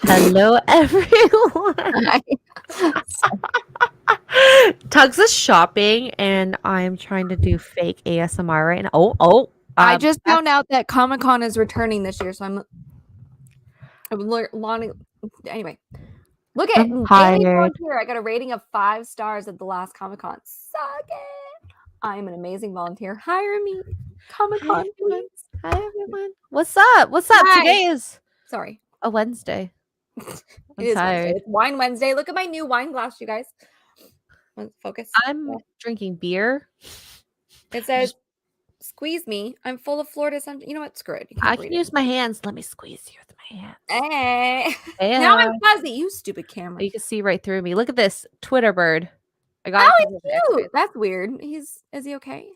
Hello, everyone. Tugs is shopping, and I'm trying to do fake ASMR right now. I just found out that Comic-Con is returning this year, so I'm learning. Anyway, look at I'm Daily tired. Volunteer. I got a rating of 5 stars at the last Comic-Con. Suck it! I am an amazing volunteer. Hire me, Comic-Con, please. Hi, everyone. What's up? Hi. Today is Sorry, a Wednesday. it I'm is tired. Wednesday. It's Wine Wednesday. Look at my new wine glass, you guys. Focus. I'm drinking beer. It says, "Squeeze me. I'm full of Florida sunshine." You know what? Screw it. You I can't can read use my hands. Let me squeeze you with my hands. Hey. Now I'm fuzzy. You stupid camera. You can see right through me. Look at this Twitter bird. I got Oh, him it's cute. That's weird. Is he okay?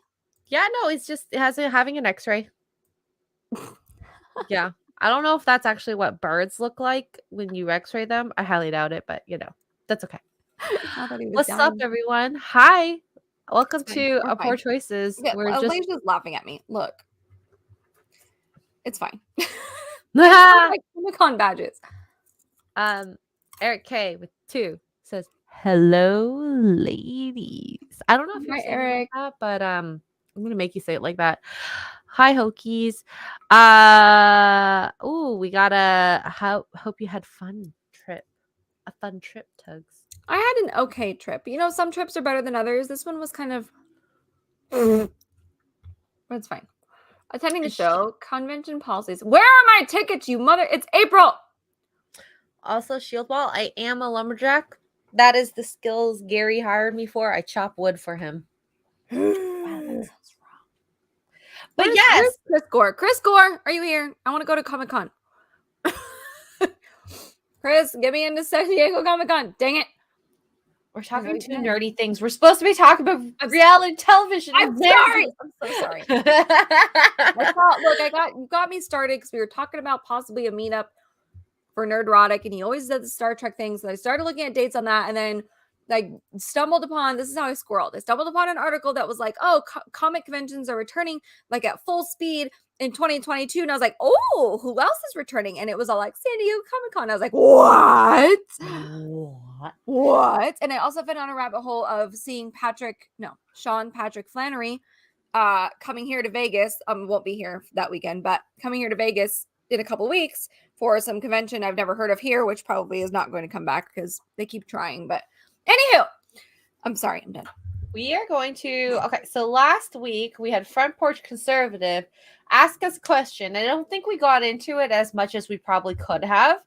Yeah, no, it's just having an X-ray. Yeah. I don't know if that's actually what birds look like when you X-ray them. I highly doubt it, but that's okay. What's up, everyone? Hi. Welcome to Poor Choices. Yeah, We're just laughing at me. Look. It's fine. Comic-Con badges. Eric K with 2 says, "Hello, ladies." I don't know if you're saying it like that, but I'm gonna make you say it like that. Hi, Hokies. We got hope you had fun trip. A fun trip, Tugs. I had an okay trip. You know, some trips are better than others. This one was kind of but it's fine. Attending the show, convention policies. Where are my tickets, you mother? It's April. Also, Shield Wall, I am a lumberjack. That is the skills Gary hired me for. I chop wood for him. Wow, that sounds wrong. But yes, Chris Gore. Chris Gore, are you here? I want to go to Comic-Con. Chris, get me into San Diego Comic-Con. Dang it. We're talking two nerdy things. We're supposed to be talking about reality television. I'm sorry. I'm so sorry. Look, you got me started because we were talking about possibly a meetup for Nerdrotic, and he always does the Star Trek thing. So I started looking at dates on that, and then stumbled upon, this is how I squirreled. I stumbled upon an article that was like, oh, comic conventions are returning like at full speed in 2022. And I was like, oh, who else is returning? And it was all like San Diego Comic-Con. I was like, what? And I also fell down a rabbit hole of seeing Sean Patrick Flannery coming here to Vegas. Won't be here that weekend, but coming here to Vegas in a couple weeks for some convention I've never heard of here, which probably is not going to come back because they keep trying. But anywho, I'm sorry, I'm done. We are going to, so last week we had Front Porch Conservative ask us a question. I don't think we got into it as much as we probably could have.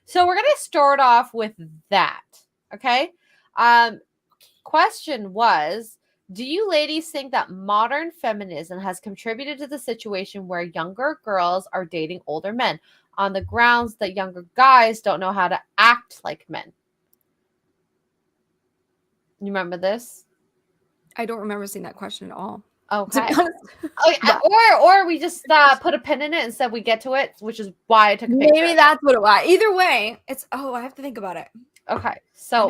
So we're going to start off with that. Okay. Question was, do you ladies think that modern feminism has contributed to the situation where younger girls are dating older men on the grounds that younger guys don't know how to act like men? You remember this? I don't remember seeing that question at all. Okay. Or we just put a pin in it and said we get to it, which is why I took a picture. Maybe that's what it was. Either way, I have to think about it. Okay. So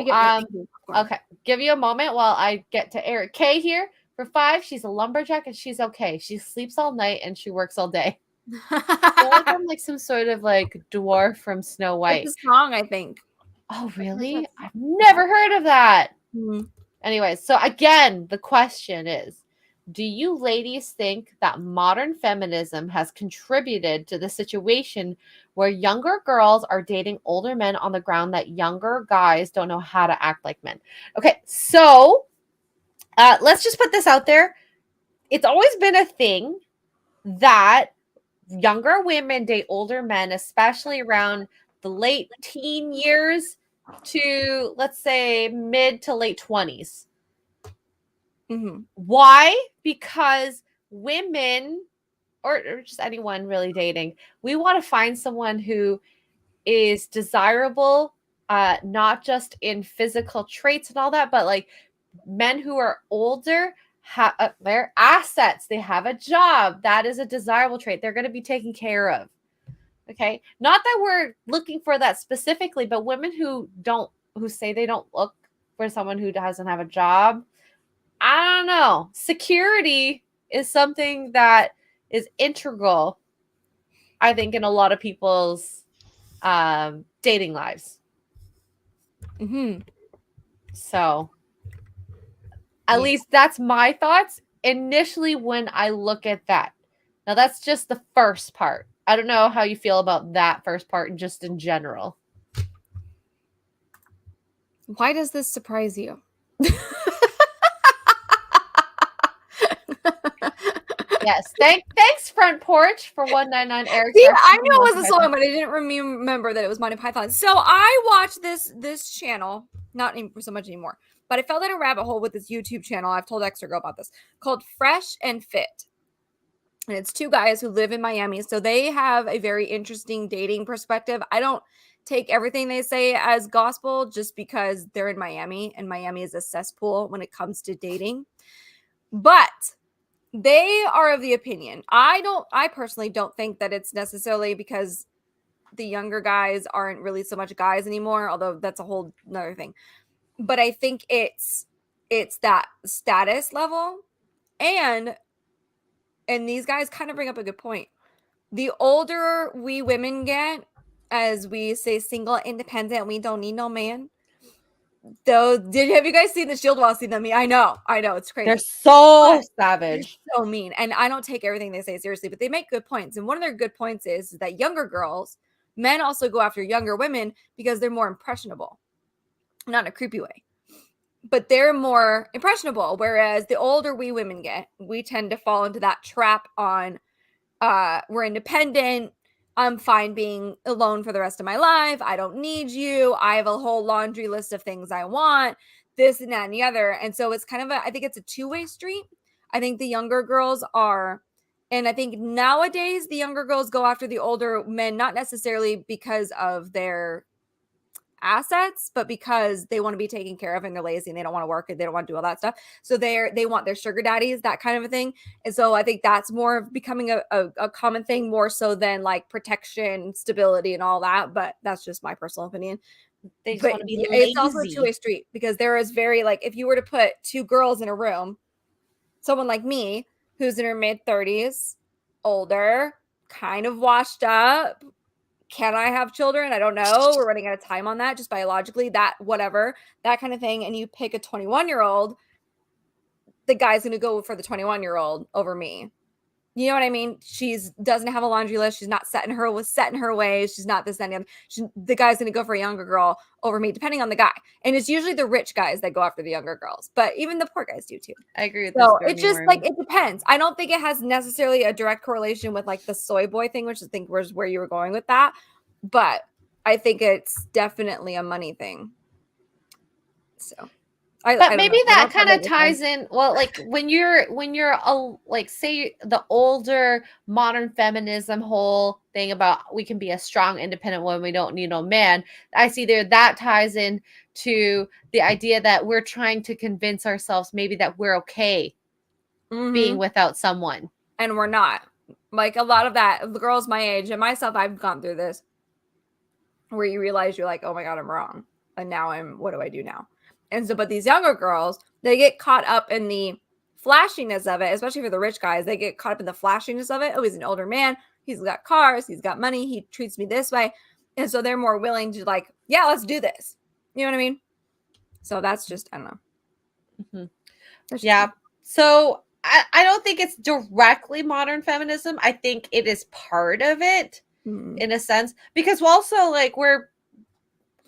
okay. Give you a moment while I get to Eric K here. For 5, she's a lumberjack and she's okay. She sleeps all night and she works all day. I feel like I'm like some sort of like dwarf from Snow White. It's a song, I think. Oh, really? I've never heard of that. Mm-hmm. Anyway, so again, the question is, do you ladies think that modern feminism has contributed to the situation where younger girls are dating older men on the ground that younger guys don't know how to act like men? Okay, so let's just put this out there. It's always been a thing that younger women date older men, especially around the late teen years to, let's say, mid to late 20s. Mm-hmm. Why? Because women, or just anyone really dating, we want to find someone who is desirable, not just in physical traits and all that, but like men who are older, they're assets. They have a job. That is a desirable trait. They're going to be taken care of. Okay. Not that we're looking for that specifically, but women who say they don't look for someone who doesn't have a job. I don't know. Security is something that is integral, I think, in a lot of people's dating lives. Mm-hmm. So at least that's my thoughts initially when I look at that. Now that's just the first part. I don't know how you feel about that first part just in general. Why does this surprise you? Yes. Thanks Front Porch for 199 Eric. See, I knew it was a song, but I didn't remember that it was Monty Python. So I watched this channel, not so much anymore, but I fell down a rabbit hole with this YouTube channel. I've told Extra Girl about this, called Fresh and Fit. And it's two guys who live in Miami. So they have a very interesting dating perspective. I don't take everything they say as gospel just because they're in Miami, and Miami is a cesspool when it comes to dating. But they are of the opinion. I personally don't think that it's necessarily because the younger guys aren't really so much guys anymore, although that's a whole another thing. But I think it's that status level, and these guys kind of bring up a good point. The older we women get, as we say, single, independent, we don't need no man. Though, have you guys seen the Shield Wall? Seen them? I know, it's crazy. They're so savage, so mean, and I don't take everything they say seriously, but they make good points. And one of their good points is that younger girls, men also go after younger women because they're more impressionable, not in a creepy way, but they're more impressionable. Whereas the older we women get, we tend to fall into that trap on, we're independent. I'm fine being alone for the rest of my life. I don't need you. I have a whole laundry list of things I want, this and that and the other. And so it's kind of I think it's a two-way street. I think the younger girls are, and I think nowadays the younger girls go after the older men, not necessarily because of their assets, but because they want to be taken care of and they're lazy and they don't want to work and they don't want to do all that stuff. So they want their sugar daddies, that kind of a thing. And so I think that's more of becoming a common thing, more so than like protection, stability, and all that. But that's just my personal opinion. they just But want to be lazy. it's also a two-way street, because there is very, like, if you were to put two girls in a room, someone like me who's in her mid-30s, older, kind of washed up, can I have children? I don't know. We're running out of time on that, just biologically, that whatever, that kind of thing. And you pick a 21-year-old, the guy's going to go for the 21-year-old over me. You know what I mean? She's doesn't have a laundry list. She's not set in her ways. She's not this, that, and the other. The guy's going to go for a younger girl over me, depending on the guy. And it's usually the rich guys that go after the younger girls, but even the poor guys do too. I agree with So this. it just like, it depends. I don't think it has necessarily a direct correlation with like the soy boy thing, which I think was where you were going with that. But I think it's definitely a money thing. So, but maybe that kind of ties in. Well, like when you're like, say the older modern feminism whole thing about we can be a strong, independent woman, we don't need no man. I see there that ties in to the idea that we're trying to convince ourselves maybe that we're okay being without someone, and we're not. Like a lot of that, the girls my age and myself, I've gone through this, where you realize you're like, oh my God, I'm wrong. And now what do I do now? And so, but these younger girls, they get caught up in the flashiness of it, especially for the rich guys. They get caught up in the flashiness of it. Oh, he's an older man. He's got cars. He's got money. He treats me this way. And so they're more willing to like, yeah, let's do this. You know what I mean? So that's just, I don't know. Yeah. So I don't think it's directly modern feminism. I think it is part of it in a sense, because also like we're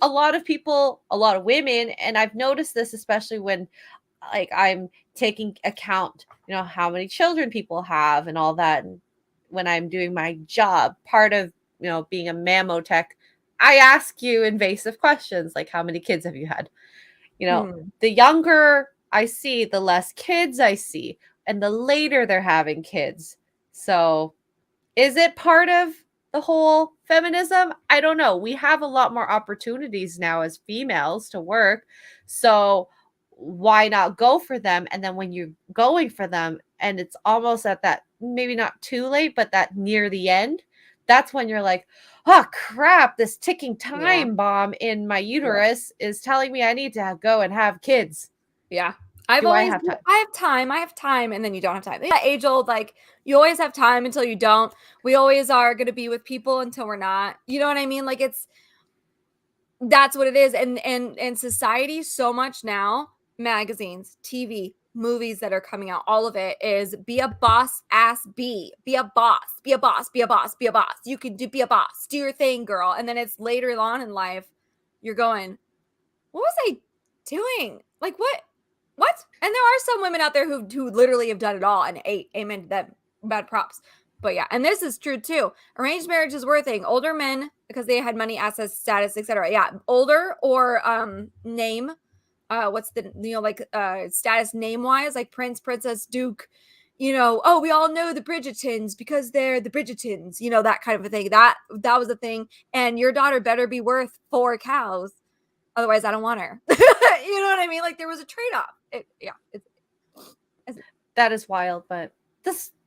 a lot of people, a lot of women, and I've noticed this especially when like I'm taking account, you know, how many children people have and all that. And when I'm doing my job, part of, you know, being a mammotech, I ask you invasive questions like, how many kids have you had? You know, the younger I see, the less kids I see, and the later they're having kids. So is it part of the whole feminism? I don't know. We have a lot more opportunities now as females to work. So why not go for them? And then when you're going for them and it's almost at that, maybe not too late, but that near the end, that's when you're like, oh crap, this ticking time bomb in my uterus is telling me I need to go and have kids. Yeah. I have time, and then you don't have time. That age old, like, you always have time until you don't. We always are going to be with people until we're not. You know what I mean? Like, That's what it is. And society so much now, magazines, TV, movies that are coming out, all of it is be a boss ass be a boss, be a boss, be a boss, be a boss. You can be a boss, do your thing, girl. And then it's later on in life, you're going, what was I doing? Like what? And there are some women out there who literally have done it all, and amen to them. Bad props. But yeah, and this is true too. Arranged marriages were a thing. Older men, because they had money, assets, status, etc. Yeah, older or name. What's the like status name wise, like prince, princess, duke. Oh, we all know the Bridgertons because they're the Bridgertons. That kind of a thing. That was a thing. And your daughter better be worth 4 cows, otherwise I don't want her. You know what I mean? Like there was a trade off. That is wild, but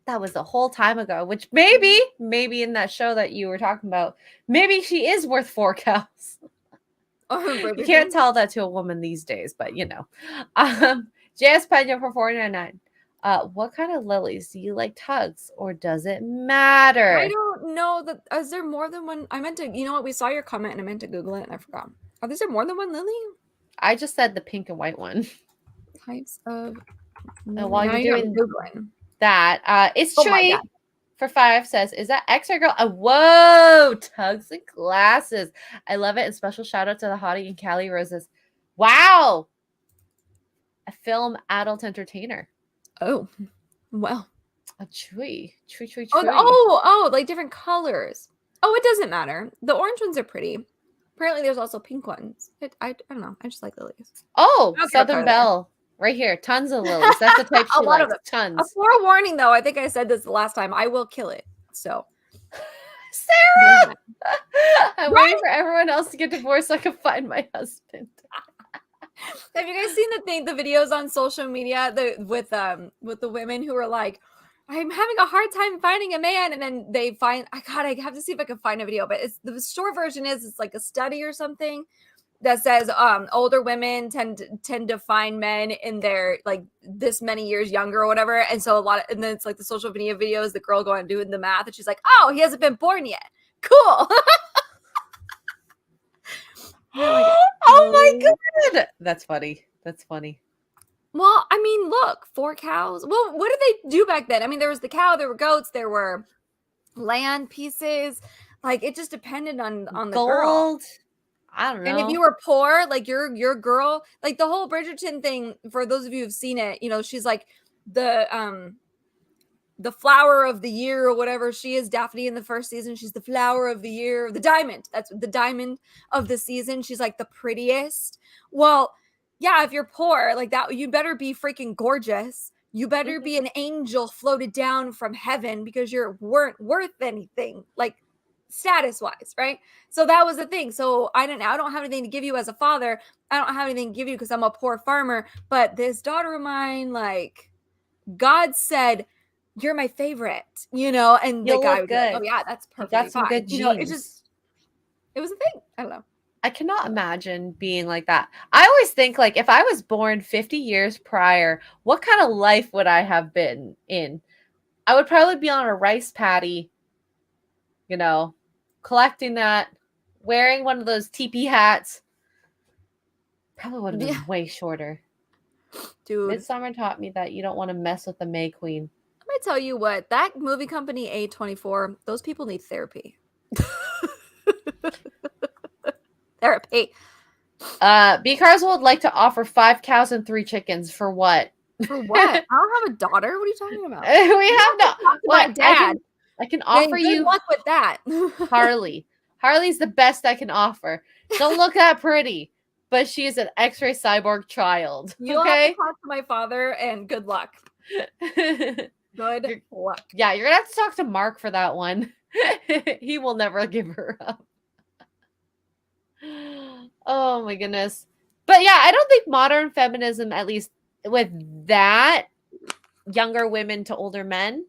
that was a whole time ago, which maybe in that show that you were talking about, maybe she is worth 4 cows. You can't tell that to a woman these days, but JS Pena for $4.99. What kind of lilies do you like, tugs, or does it matter? I don't know that. Is there more than one? I meant to, you know what? We saw your comment and I meant to Google it and I forgot. Is there more than one lily? I just said the pink and white one. Types of. While you're doing Googling that, it's Chewy for 5 says, is that X or girl? Whoa, tugs and glasses. I love it. And special shout out to the hottie and Callie Roses. Wow. A film adult entertainer. Oh, well. A Chewy. Oh, like different colors. Oh, it doesn't matter. The orange ones are pretty. Apparently there's also pink ones. I don't know. I just like lilies. Oh, Southern Belle. Right here, tons of lilies. That's the type she likes. Tons. A forewarning, though. I think I said this the last time. I will kill it. So, Sarah, I'm waiting for everyone else to get divorced so I can find my husband. Have you guys seen the videos on social media with the women who are like, I'm having a hard time finding a man, and then they find I have to see if I can find a video, but it's the short version is it's like a study or something that says older women tend to find men in their like this many years younger or whatever. And so and then it's like the social media videos, the girl going doing the math and she's like, oh, he hasn't been born yet. Cool. Like, oh my God. That's funny. Well, I mean, look, 4 cows. Well, what did they do back then? I mean, there was the cow, there were goats, there were land pieces. Like it just depended on the gold. Girl. I don't know. And if you were poor, like your girl, like the whole Bridgerton thing, for those of you who've seen it, she's like the flower of the year or whatever. She is Daphne in the first season. She's the flower of the year, the diamond. That's the diamond of the season. She's like the prettiest. Well, yeah, if you're poor like that, you better be freaking gorgeous. You better be an angel floated down from heaven because you weren't worth anything. Like status wise, right? So that was the thing. So I don't have anything to give you as a father. I don't have anything to give you because I'm a poor farmer. But this daughter of mine, like God said, you're my favorite, and the guy was like, oh yeah, that's perfect. Got some good genes. It was a thing. I don't know. I cannot imagine being like that. I always think like if I was born 50 years prior, what kind of life would I have been in? I would probably be on a rice paddy, collecting that, wearing one of those teepee hats. Probably would have been way shorter. Dude. Midsummer taught me that you don't want to mess with the May Queen. Let me tell you what, that movie company A24, those people need therapy. Therapy. B. Carswell would like to offer 5 cows and 3 chickens for what? For what? I don't have a daughter. What are you talking about? We have no. What, Dad? I can offer you. Good luck with that. Harley. Harley's the best I can offer. Don't look that pretty, but she is an X-ray cyborg child. You'll have to talk to my father, and good luck. Good luck. Yeah, you're gonna have to talk to Mark for that one. He will never give her up. Oh my goodness. But yeah, I don't think modern feminism, at least with that, younger women to older men,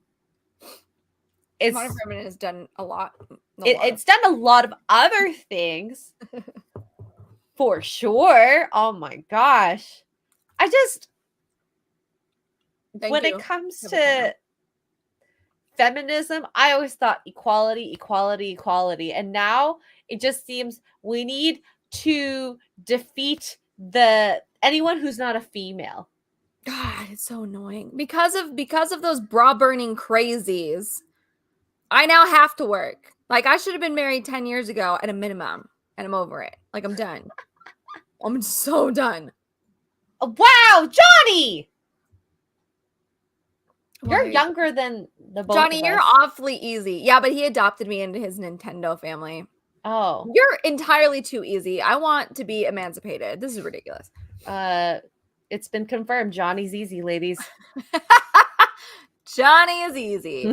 modern feminism has done a lot. It's done a lot of other things. For sure. Oh my gosh. When it comes to feminism, I always thought equality. And now it just seems we need to defeat anyone who's not a female. God, it's so annoying. Because of those bra burning crazies, I now have to work. Like, I should have been married 10 years ago at a minimum, and I'm over it. Like, I'm done. I'm so done. Wow, Johnny! Well, You're younger than the both Johnny, of you're us. awfully easy. Yeah, but he adopted me into his Nintendo family. Oh. You're entirely too easy. I want to be emancipated. This is ridiculous. It's been confirmed. Johnny's easy, ladies. Johnny is easy.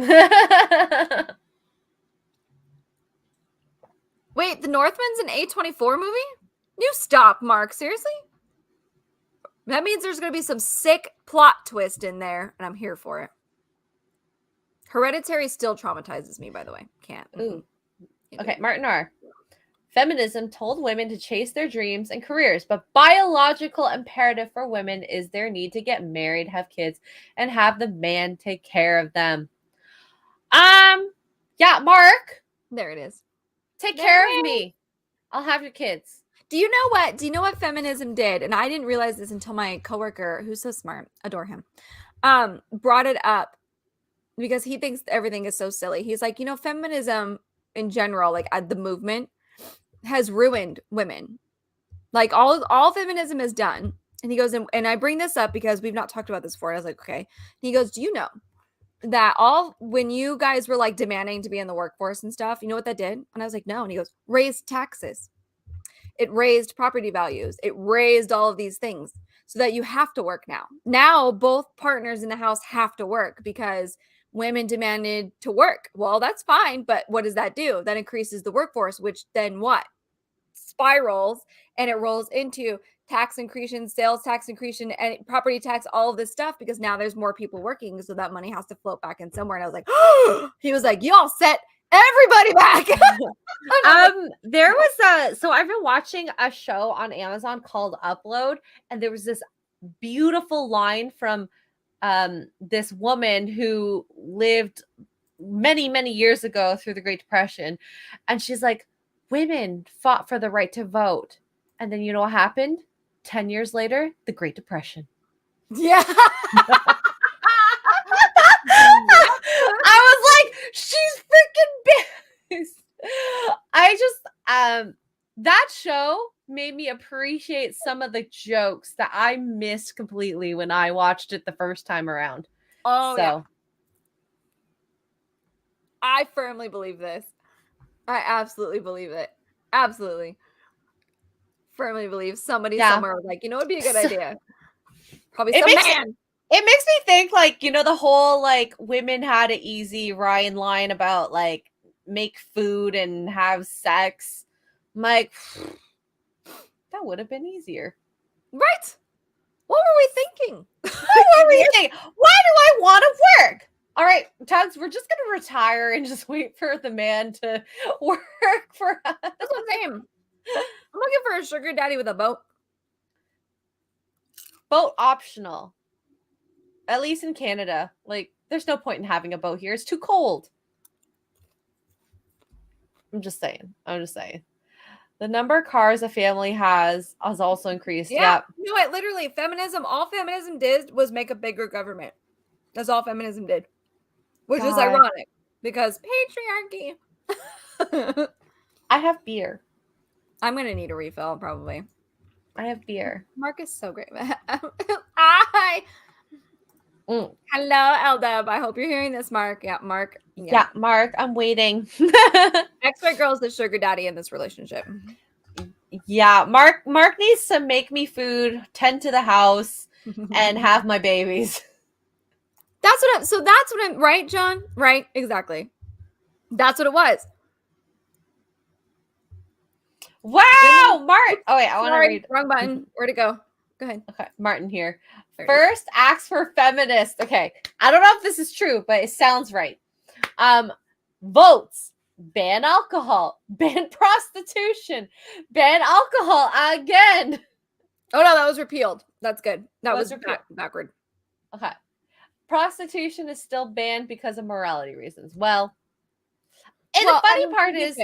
Wait, the Northman's an A24 movie? You stop, Mark. Seriously? That means there's going to be some sick plot twist in there, and I'm here for it. Hereditary still traumatizes me, by the way. Can't. Ooh. Okay, Martin R. Feminism told women to chase their dreams and careers, but biological imperative for women is their need to get married, have kids, and have the man take care of them. Yeah, Mark. There it is. Take care of me. I'll have your kids. Do you know what? Do you know what feminism did? And I didn't realize this until my coworker, who's so smart, adore him, brought it up because he thinks everything is so silly. He's like, feminism in general, like the movement, has ruined women. Like all feminism is done. And he goes, and I bring this up because we've not talked about this before. I was like, okay. And he goes, do you know that when you guys were like demanding to be in the workforce and stuff, you know what that did? And I was like, no. And he goes, raised taxes. It raised property values. It raised all of these things so that you have to work now. Now both partners in the house have to work because women demanded to work. Well, that's fine. But what does that do? That increases the workforce, which then what? Spirals, and it rolls into tax increase, sales tax increase, and property tax, all of this stuff, because now there's more people working. So that money has to float back in somewhere. And I was like, oh, he was like, y'all set everybody back. There was so I've been watching a show on Amazon called Upload, and there was this beautiful line from this woman who lived many, many years ago through the Great Depression. And she's like, women fought for the right to vote. And then you know what happened? 10 years later, the Great Depression. Yeah. I was like, she's freaking big. I just that show made me appreciate some of the jokes that I missed completely when I watched it the first time around. Oh, so yeah. I firmly believe this. I absolutely believe it. Absolutely. Firmly believe somebody somewhere was like, it'd be a good idea. Probably some man. It makes me think, like, the whole, like, women had it easy Ryan line about, like, make food and have sex. I'm like, that would have been easier. Right. What were we thinking? What were we thinking? Why do I want to work? All right, Tugs, we're just going to retire and just wait for the man to work for us. That's what I'm saying. I'm looking for a sugar daddy with a boat. Boat optional. At least in Canada. Like, there's no point in having a boat here. It's too cold. I'm just saying. The number of cars a family has also increased. Yeah. No, it literally, all feminism did was make a bigger government. That's all feminism did. Which is ironic because patriarchy. I have beer. I'm going to need a refill, probably. I have beer. Mark is so great. Hi. Hello, Eldeb. I hope you're hearing this, Mark. Yeah, Mark. Yeah, Mark, I'm waiting. Expert girl's the sugar daddy in this relationship. Yeah, Mark needs to make me food, tend to the house, and have my babies. That's what I'm right, John? Right, exactly. That's what it was. Wow, Martin. Oh, wait, I want to read. Wrong button. Where'd it go? Go ahead. Okay, Martin here. First, acts for feminist. Okay, I don't know if this is true, but it sounds right. Votes. Ban alcohol. Ban prostitution. Ban alcohol again. Oh, no, that was repealed. That's good. That was backward. Okay. Prostitution is still banned because of morality reasons. Well, and the funny part is,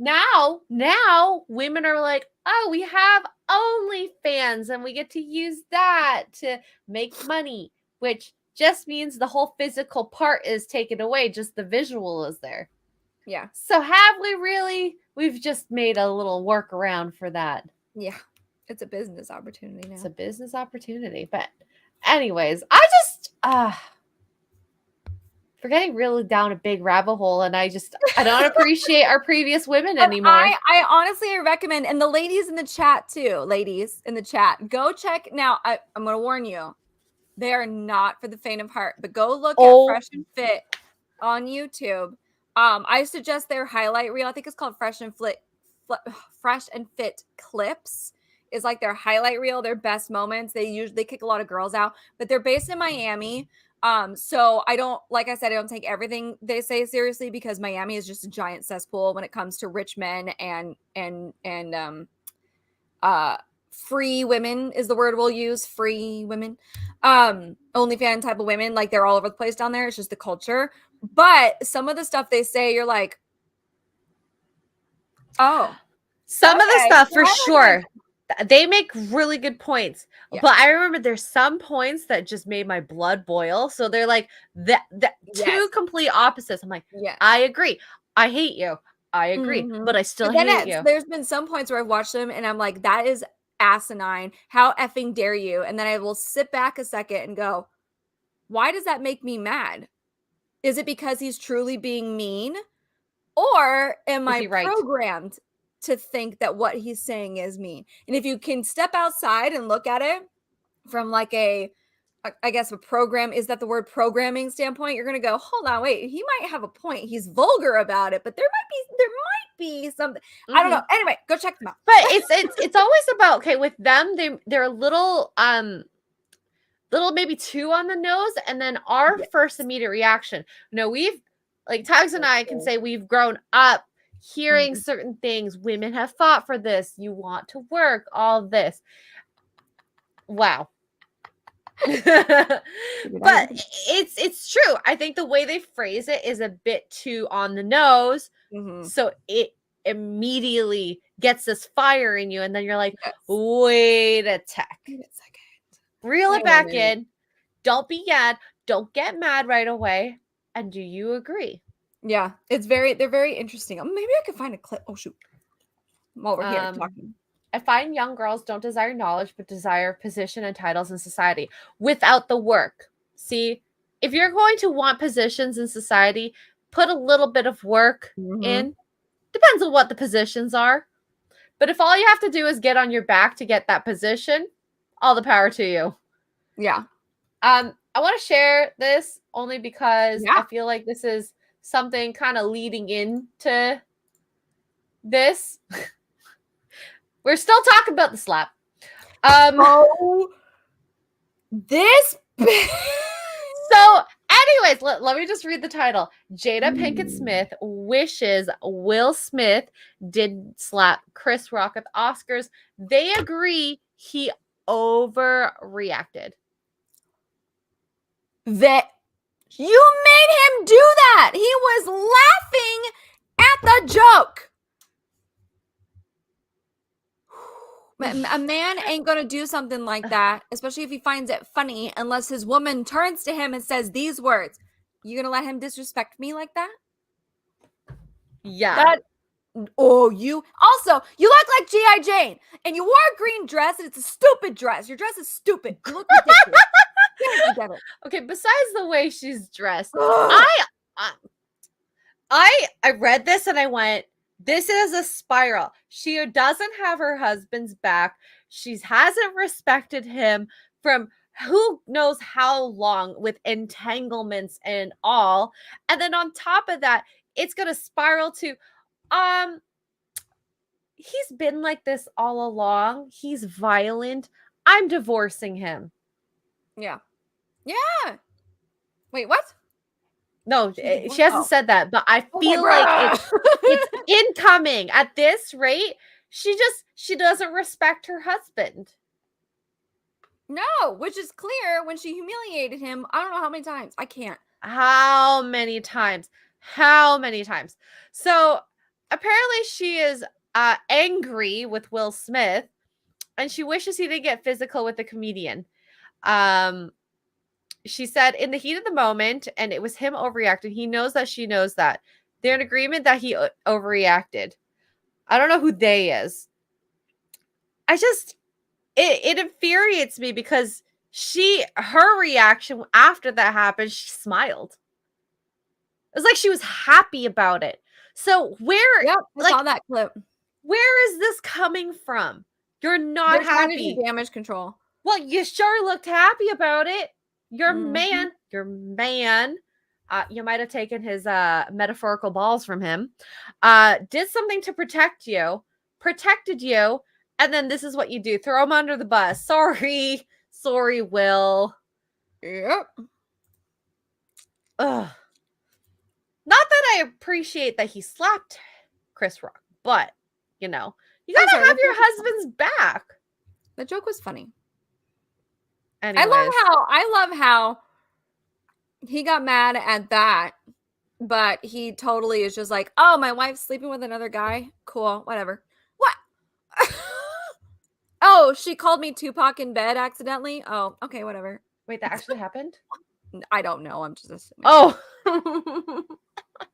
Now women are like, oh, we have OnlyFans and we get to use that to make money, which just means the whole physical part is taken away, just the visual is there. Yeah. So have we really? We've just made a little workaround for that. Yeah. It's a business opportunity now. It's a business opportunity. But anyways, I just we're getting really down a big rabbit hole, and I don't appreciate our previous women anymore. I honestly recommend, and the ladies in the chat too, ladies in the chat, go check. Now, I'm going to warn you, they are not for the faint of heart, but go look at Fresh and Fit on YouTube. I suggest their highlight reel. I think it's called Fresh and Fit Clips. Is like their highlight reel, their best moments. They kick a lot of girls out, but they're based in Miami. So I don't, like I said, I don't take everything they say seriously because Miami is just a giant cesspool when it comes to rich men and free women is the word we'll use. Free women, OnlyFans type of women, like they're all over the place down there. It's just the culture. But some of the stuff they say, you're like, oh, some of the stuff for sure. They make really good points, but I remember there's some points that just made my blood boil. So they're like two complete opposites. I'm like, I agree. I hate you. I agree, but I still hate you. There's been some points where I've watched them and I'm like, that is asinine. How effing dare you? And then I will sit back a second and go, why does that make me mad? Is it because he's truly being mean? Or am I programmed to think that what he's saying is mean? And if you can step outside and look at it from like a program, is that the word programming standpoint, you're going to go, hold on, wait, he might have a point. He's vulgar about it, but there might be something. I don't know. Anyway, go check them out. But it's always about, okay, with them, they're a little maybe too on the nose, and then our first immediate reaction. We've, like Tags and I can say we've grown up hearing certain things. Women have fought for this. You want to work, all this. Wow. But it's true. I think the way they phrase it is a bit too on the nose. So it immediately gets this fire in you, and then you're like, wait a second. Reel it back in. Don't be mad. Don't get mad right away. And do you agree? Yeah, they're very interesting. Maybe I could find a clip. Oh shoot. While we're here talking. I find young girls don't desire knowledge, but desire position and titles in society without the work. See, if you're going to want positions in society, put a little bit of work in. Depends on what the positions are. But if all you have to do is get on your back to get that position, all the power to you. Yeah. I want to share this only because I feel like this is something kind of leading into this. We're still talking about the slap. This. So, anyways, let me just read the title. Jada Pinkett Smith wishes Will Smith did slap Chris Rock at the Oscars. They agree he overreacted. That you made him do that. He was laughing at the joke. A man ain't gonna do something like that, especially if he finds it funny, unless his woman turns to him and says these words. You gonna let him disrespect me like that? Yeah. You look like G.I. Jane, and you wore a green dress, and it's a stupid dress. Your dress is stupid. You look ridiculous. Okay, besides the way she's dressed, I read this and I went, this is a spiral. She doesn't have her husband's back. She hasn't respected him from who knows how long, with entanglements and all. And then on top of that, it's going to spiral to, he's been like this all along. He's violent. I'm divorcing him. Yeah. Yeah. Wait, what? No, she hasn't said that, but I feel like it's incoming. At this rate, she doesn't respect her husband. No, which is clear when she humiliated him. I don't know how many times. I can't. How many times? So apparently she is angry with Will Smith, and she wishes he didn't get physical with the comedian. She said, in the heat of the moment, and it was him overreacting. He knows that she knows that. They're in agreement that he overreacted. I don't know who they is. It infuriates me because her reaction after that happened, she smiled. It was like she was happy about it. So Yep, I saw that clip. Where is this coming from? You're not They're trying to happy. do damage control. Well, you sure looked happy about it. Your Mhm. man, you might have taken his metaphorical balls from him, did something to protected you, and then this is what you do. Throw him under the bus. Sorry, Will. Yep. Ugh. Not that I appreciate that he slapped Chris Rock, but, you gotta have your husband's back. The joke was funny. Anyways. I love how he got mad at that, but he totally is just like, oh, my wife's sleeping with another guy. Cool, whatever. What? Oh, she called me Tupac in bed accidentally. Oh, okay, whatever. Wait, that actually happened? I don't know. I'm just assuming. Oh.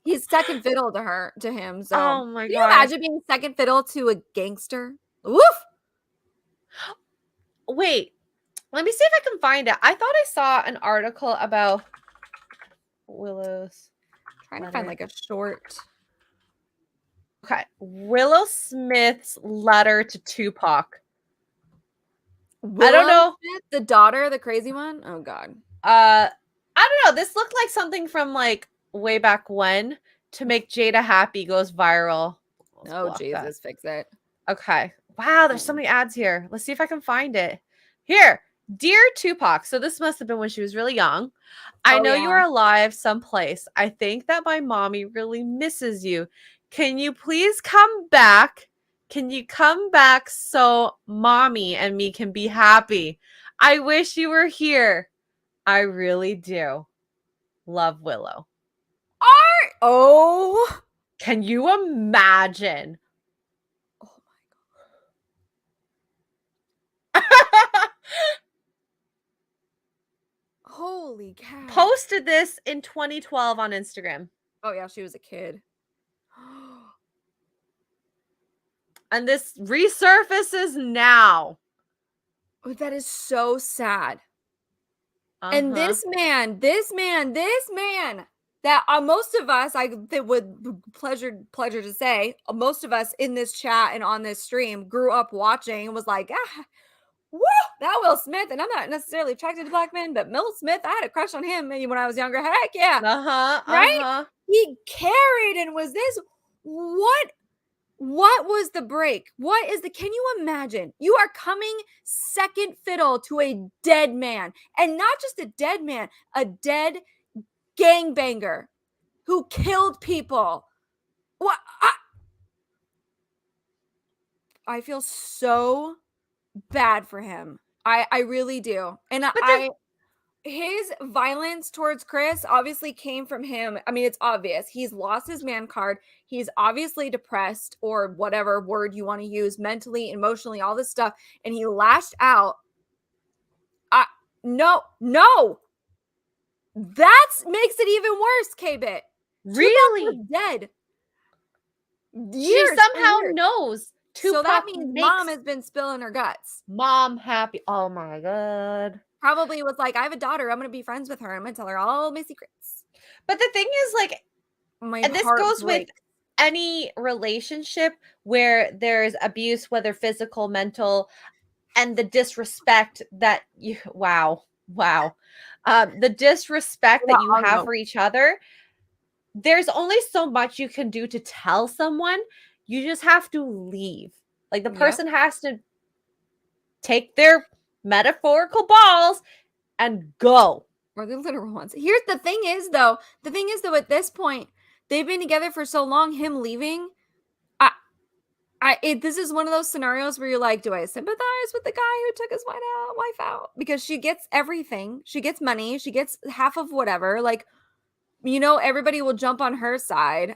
He's second fiddle to him. So, oh my god! Can you imagine being second fiddle to a gangster? Woof. Wait, let me see if I can find it. I thought I saw an article about Willow's. Trying to find like a short. Okay, Willow Smith's letter to Tupac. I don't know. Smith, the daughter, the crazy one. Oh god. I don't know. This looked like something from like way back when. To make Jada happy goes viral. Oh Jesus, fix it. Okay. Wow, there's so many ads here. Let's see if I can find it. Here, dear Tupac. So this must have been when she was really young. I know you are alive someplace. I think that my mommy really misses you. Can you please come back? Can you come back so mommy and me can be happy? I wish you were here. I really do. Love, Willow. Oh. Can you imagine? Oh my god. Holy cow. Posted this in 2012 on Instagram. Oh yeah, she was a kid. And this resurfaces now. Oh, that is so sad. And this man, that most of us, that would pleasure to say, most of us in this chat and on this stream grew up watching and was like, woo, that Will Smith. And I'm not necessarily attracted to black men, but Will Smith, I had a crush on him maybe when I was younger. Heck yeah. Right? He carried and was this. What was the break? Can you imagine? You are coming second fiddle to a dead man, and not just a dead man, a dead gangbanger who killed people. What? I feel so bad for him. I really do. And his violence towards Chris obviously came from him. I mean, it's obvious. He's lost his man card. He's obviously depressed, or whatever word you want to use, mentally, emotionally, all this stuff. And he lashed out. No. That makes it even worse, K-Bit. Really? Dead. She somehow knows. So that means mom has been spilling her guts. Mom happy. Oh my god. Probably was like, I have a daughter. I'm going to be friends with her. I'm going to tell her all my secrets. But the thing is, like, and this goes with any relationship where there's abuse, whether physical, mental, and the disrespect that you, wow. The disrespect that you have for each other. There's only so much you can do to tell someone. You just have to leave. Like, the person has to take their metaphorical balls and go. Or the literal ones. Here's the thing is though, at this point, they've been together for so long, him leaving, this is one of those scenarios where you're like, do I sympathize with the guy who took his wife out? Because she gets everything. She gets money. She gets half of whatever. Like, everybody will jump on her side.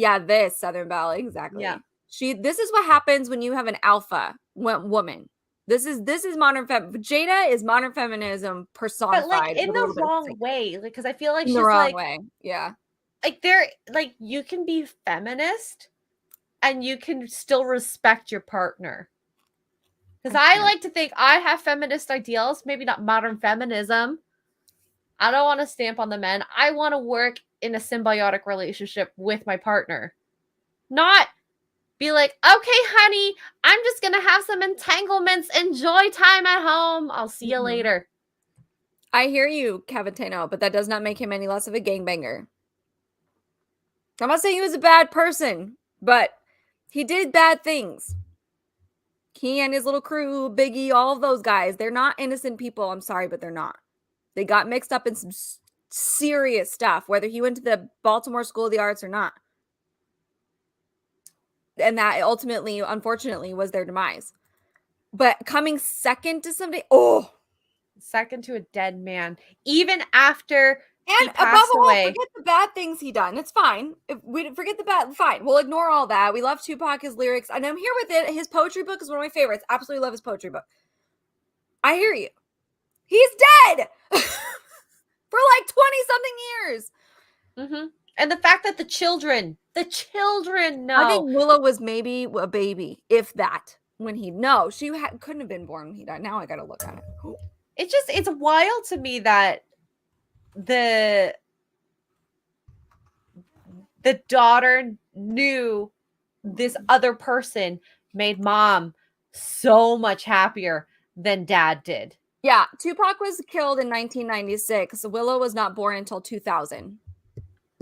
Yeah, this Southern Belle, exactly. Yeah. This is what happens when you have an alpha woman. This is modern Jada is modern feminism personified. But like in with a the little bit of wrong way. Like, because I feel like in the she's wrong like way. Yeah. they're like you can be feminist and you can still respect your partner. Because I like to think I have feminist ideals, maybe not modern feminism. I don't want to stamp on the men. I want to work in a symbiotic relationship with my partner. Not be like, okay, honey, I'm just going to have some entanglements. Enjoy time at home. I'll see you later. I hear you, Cavitano, but that does not make him any less of a gangbanger. I'm not saying he was a bad person, but he did bad things. He and his little crew, Biggie, all of those guys, they're not innocent people. I'm sorry, but they're not. They got mixed up in some serious stuff, whether he went to the Baltimore School of the Arts or not. And that ultimately, unfortunately, was their demise. But coming second to somebody, second to a dead man, even after he and above passed all, away. forget the bad things he done. It's fine. If we forget the bad, fine. We'll ignore all that. We love Tupac, his lyrics, and I'm here with it. His poetry book is one of my favorites. Absolutely love his poetry book. I hear you. He's dead for like 20-something years. Mm-hmm. And the fact that the children know. I think Willow was maybe a baby, if that. When she couldn't have been born when he died. Now I gotta look at it. It's wild to me that the daughter knew this other person made mom so much happier than dad did. Yeah, Tupac was killed in 1996. Willow was not born until 2000.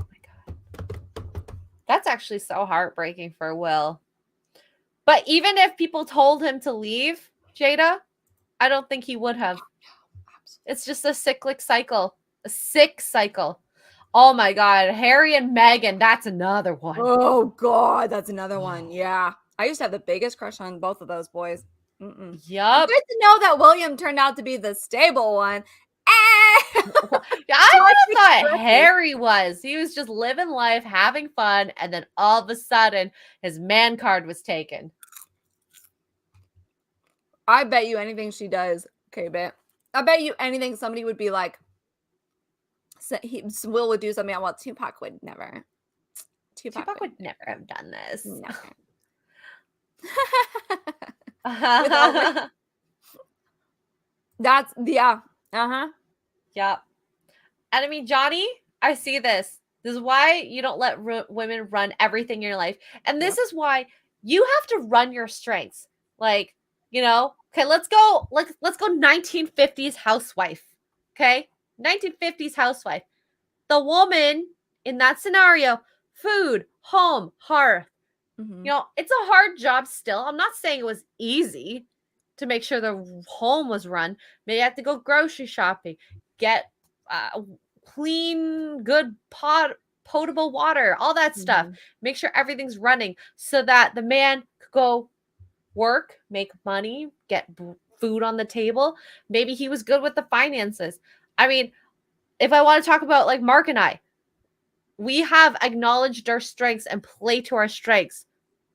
Oh my God. That's actually so heartbreaking for Will. But even if people told him to leave Jada, I don't think he would have. It's just a cyclic cycle. A sick cycle. Oh my God. Harry and Meghan, that's another one. Oh God, that's another one. Yeah. I used to have the biggest crush on both of those boys. Yup. Good to know that William turned out to be the stable one. I would have thought Harry was. He was just living life, having fun, and then all of a sudden, his man card was taken. I bet you anything she does. Okay, I bet you anything somebody would be like, Will would do something. Well, Tupac would never. Tupac would never have done this. Never. That's, yeah. Yep. And I mean, Johnny, I see this. This is why you don't let women run everything in your life. And this is why you have to run your strengths. Like, okay, let's go 1950s housewife. Okay? 1950s housewife. The woman in that scenario, food, home, hearth. Mm-hmm. It's a hard job still. I'm not saying it was easy to make sure the home was run. Maybe you have to go grocery shopping, get clean, good potable water, all that stuff. Make sure everything's running so that the man could go work, make money, get food on the table. Maybe he was good with the finances. I mean, if I want to talk about like Mark and I, we have acknowledged our strengths and play to our strengths.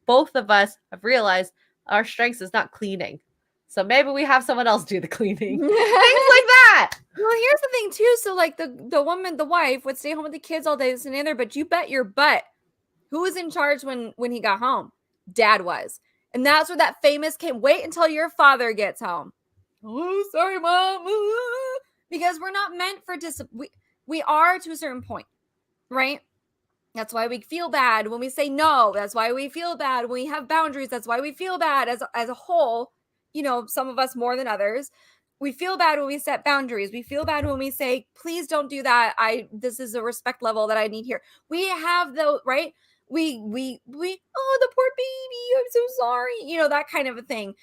Both of us have realized our strengths is not cleaning. So maybe we have someone else do the cleaning. Things like that. Well, here's the thing too. So like the woman, the wife would stay home with the kids all day, this and the other, but you bet your butt who was in charge when he got home? Dad was. And that's where that famous came. Wait until your father gets home. Oh, sorry, Mom. Because we're not meant for we are to a certain point, right? That's why we feel bad when we say no. That's why we feel bad when we have boundaries. That's why we feel bad as a whole, some of us more than others. We feel bad when we set boundaries. We feel bad when we say, please don't do that. This is a respect level that I need here. We have the right. We, oh, the poor baby. I'm so sorry. That kind of a thing.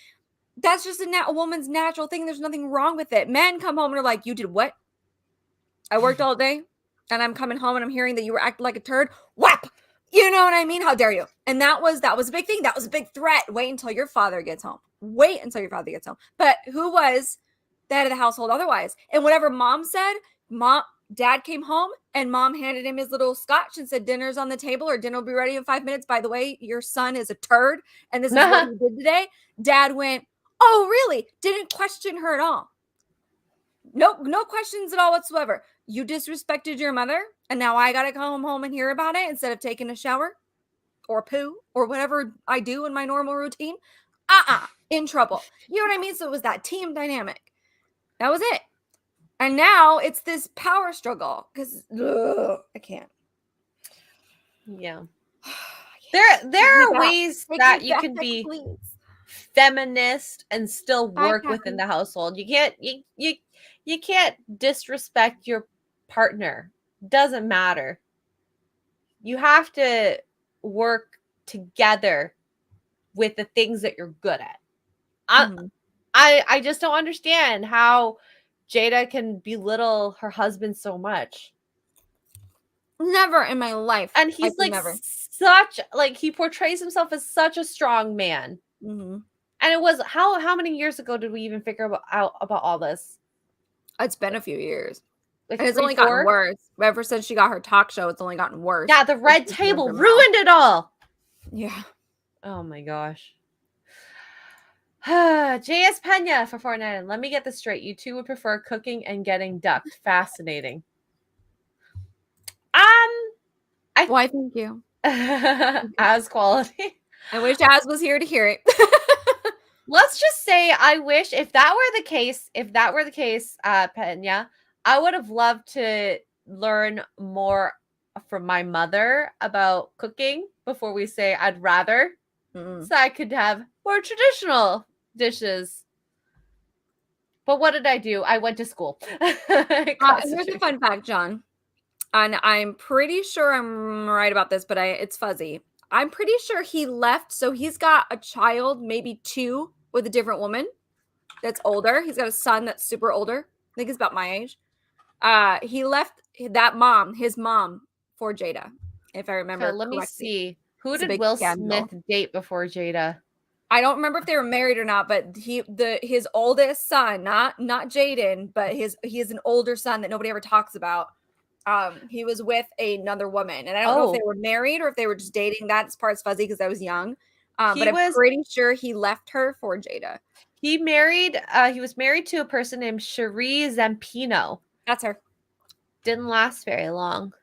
That's just a woman's natural thing. There's nothing wrong with it. Men come home and are like, you did what? I worked all day and I'm coming home and I'm hearing that you were acting like a turd. Whap! You know what I mean? How dare you? And that was a big thing. That was a big threat. Wait until your father gets home. Wait until your father gets home. But who was the head of the household otherwise? And whatever mom said, Dad came home and mom handed him his little scotch and said, dinner's on the table or dinner will be ready in 5 minutes. By the way, your son is a turd and this is what he did today. Dad went, oh, really? Didn't question her at all. Nope, no questions at all whatsoever. You disrespected your mother and now I got to come home and hear about it instead of taking a shower or poo or whatever I do in my normal routine. In trouble. You know what I mean? So it was that team dynamic. That was it. And now it's this power struggle because I can't. Yeah. There are ways that you can be feminist and still work within the household. You can't disrespect your partner. Doesn't matter. You have to work together with the things that you're good at. I just don't understand how Jada can belittle her husband so much. Never in my life. And he's like such, like, he portrays himself as such a strong man. And it was, how many years ago did we even figure out about all this? It's been a few years. Like and it's only gotten worse. Ever since she got her talk show, it's only gotten worse. Yeah, the red table ruined it all. Yeah. Oh my gosh. JS Pena for 499. Let me get this straight. You two would prefer cooking and getting ducked. Fascinating. Why, thank you. As quality. I wish Az was here to hear it. Let's just say I wish if that were the case, Pena, I would have loved to learn more from my mother about cooking before we say I'd rather. So I could have more traditional dishes. But what did I do? I went to school. Here's a fun fact, John. And I'm pretty sure I'm right about this, but it's fuzzy. I'm pretty sure he left. So he's got a child, maybe 2, with a different woman that's older. He's got a son that's super older. I think he's about my age. He left his mom, for Jada, if I remember correctly. Let me see. Who did Will Smith date before Jada? I don't remember if they were married or not, but his oldest son, not Jaden, but he has an older son that nobody ever talks about. He was with another woman, and I don't know if they were married or if they were just dating. That part's fuzzy because I was young. But I'm pretty sure he left her for Jada. He was married to a person named Cherie Zampino. That's her. Didn't last very long.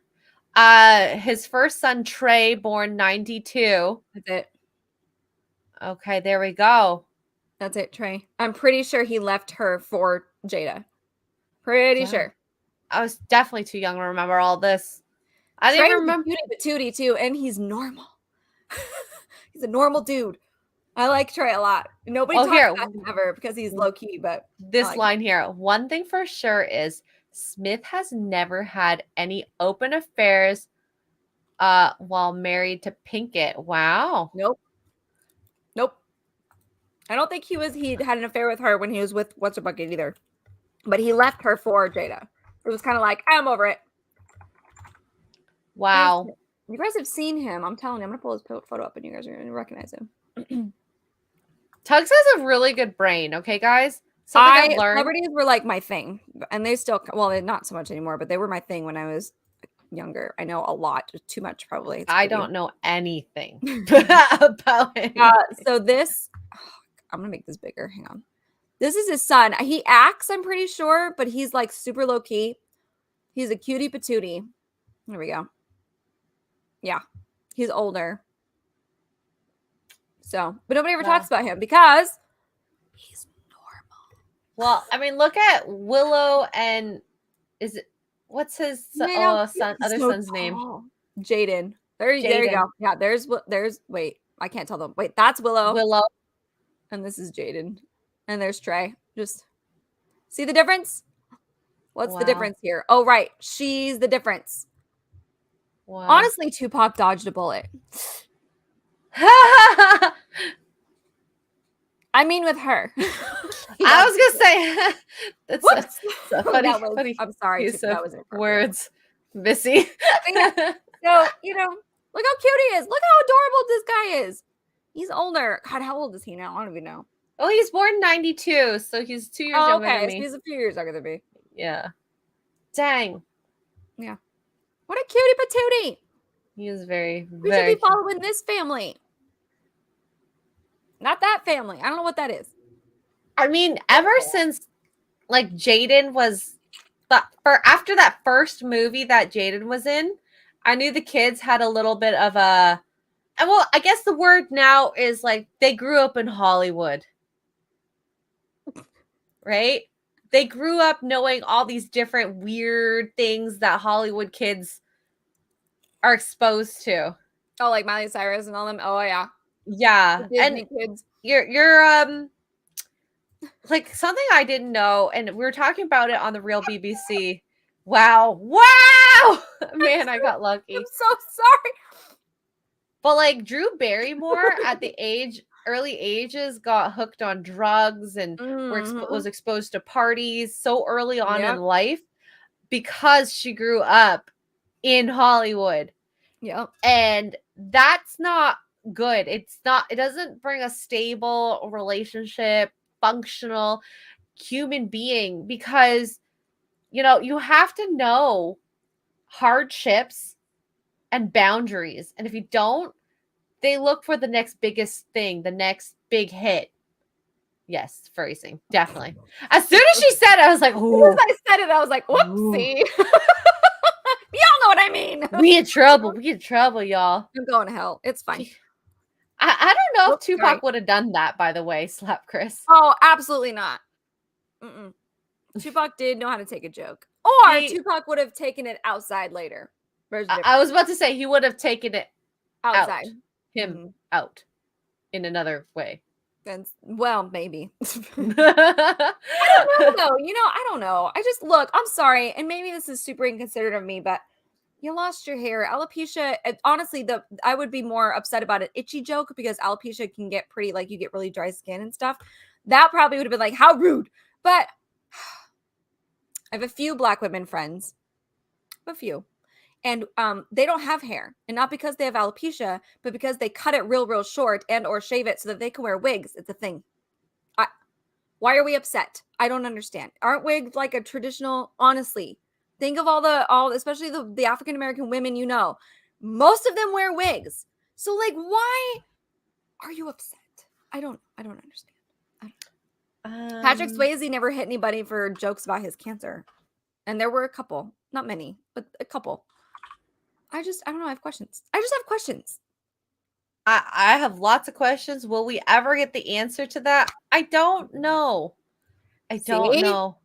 His first son, Trey, born 92. That's it. Okay, there we go. That's it, Trey. I'm pretty sure he left her for Jada. Pretty sure. I was definitely too young to remember all this. I didn't even remember. Patootie too, and he's normal. He's a normal dude. I like Trey a lot. Nobody talks about him ever because he's low key, but this line here. One thing for sure is Smith has never had any open affairs while married to Pinkett. Wow. Nope. I don't think he had an affair with her when he was with What's Her Bucket either. But he left her for Jada. It was kind of like, I'm over it. Wow. You guys have seen him. I'm telling you, I'm going to pull his photo up and you guys are going to recognize him. Tugs has a really good brain. Okay, guys? Something I've learned. Celebrities were like my thing. And they still, well, they're not so much anymore, but they were my thing when I was younger. I know a lot. Too much, probably. I don't know anything about it. So this, I'm going to make this bigger. Hang on. This is his son. He acts, I'm pretty sure, but he's like super low key. He's a cutie patootie. There we go. Yeah. He's older. So, but nobody ever talks about him because he's normal. Well, I mean, look at Willow and what's his other son's name? Jaden. There you go. Yeah, there's wait, I can't tell them. Wait, that's Willow. And this is Jaden. And there's Trey. Just see the difference? What's the difference here? Oh, right. She's the difference. Wow. Honestly, Tupac dodged a bullet. I mean, with her. I was going to say, that's so funny. I'm sorry. That was words. Missy. So, look how cute he is. Look how adorable this guy is. He's older. God, how old is he now? I don't even know. Oh, he's born 92, so he's 2 years younger than me. So he's a few years younger than me. Yeah. Dang. Yeah. What a cutie patootie. He is very, We should very be following this family. Not that family. I don't know what that is. I mean, ever since like Jaden was after that first movie that Jaden was in, I knew the kids had a little bit of a and well, I guess the word now is like they grew up in Hollywood. Right? They grew up knowing all these different weird things that Hollywood kids are exposed to. Oh, like Miley Cyrus and all them. Oh yeah. Yeah. The Disney kids. You're like something I didn't know, and we were talking about it on the Real BBC. Wow. Man, I got lucky. I'm so sorry. But like Drew Barrymore at the early ages got hooked on drugs and was exposed to parties so early on in life because she grew up in Hollywood. Yep. And that's not good. It doesn't bring a stable relationship, functional human being, because you have to know hardships and boundaries. And if you don't, they look for the next biggest thing, the next big hit. Yes, phrasing, definitely. As soon as she said it, I was like, ooh. As soon as I said it, I was like, whoopsie. Y'all know what I mean. We in trouble. We in trouble, y'all. I'm going to hell. It's fine. I don't know if Tupac would have done that, by the way, slap Chris. Oh, absolutely not. Tupac did know how to take a joke. Or Tupac would have taken it outside later. I was about to say he would have taken it outside. Out in another way. Well, maybe. I don't know, though. I don't know. I'm sorry. And maybe this is super inconsiderate of me, but you lost your hair. Alopecia, honestly, I would be more upset about an itchy joke because alopecia can get pretty, like you get really dry skin and stuff. That probably would have been like, how rude. But I have a few Black women friends. A few. And they don't have hair. And not because they have alopecia, but because they cut it real short and or shave it so that they can wear wigs. It's a thing. Why are we upset? I don't understand. Aren't wigs like a traditional, honestly, think of all especially the African-American women, most of them wear wigs. So like, why are you upset? I don't understand. Patrick Swayze never hit anybody for jokes about his cancer. And there were a couple, not many, but a couple. I don't know. I have questions. I just have questions. I have lots of questions. Will we ever get the answer to that? I don't know. Don't know.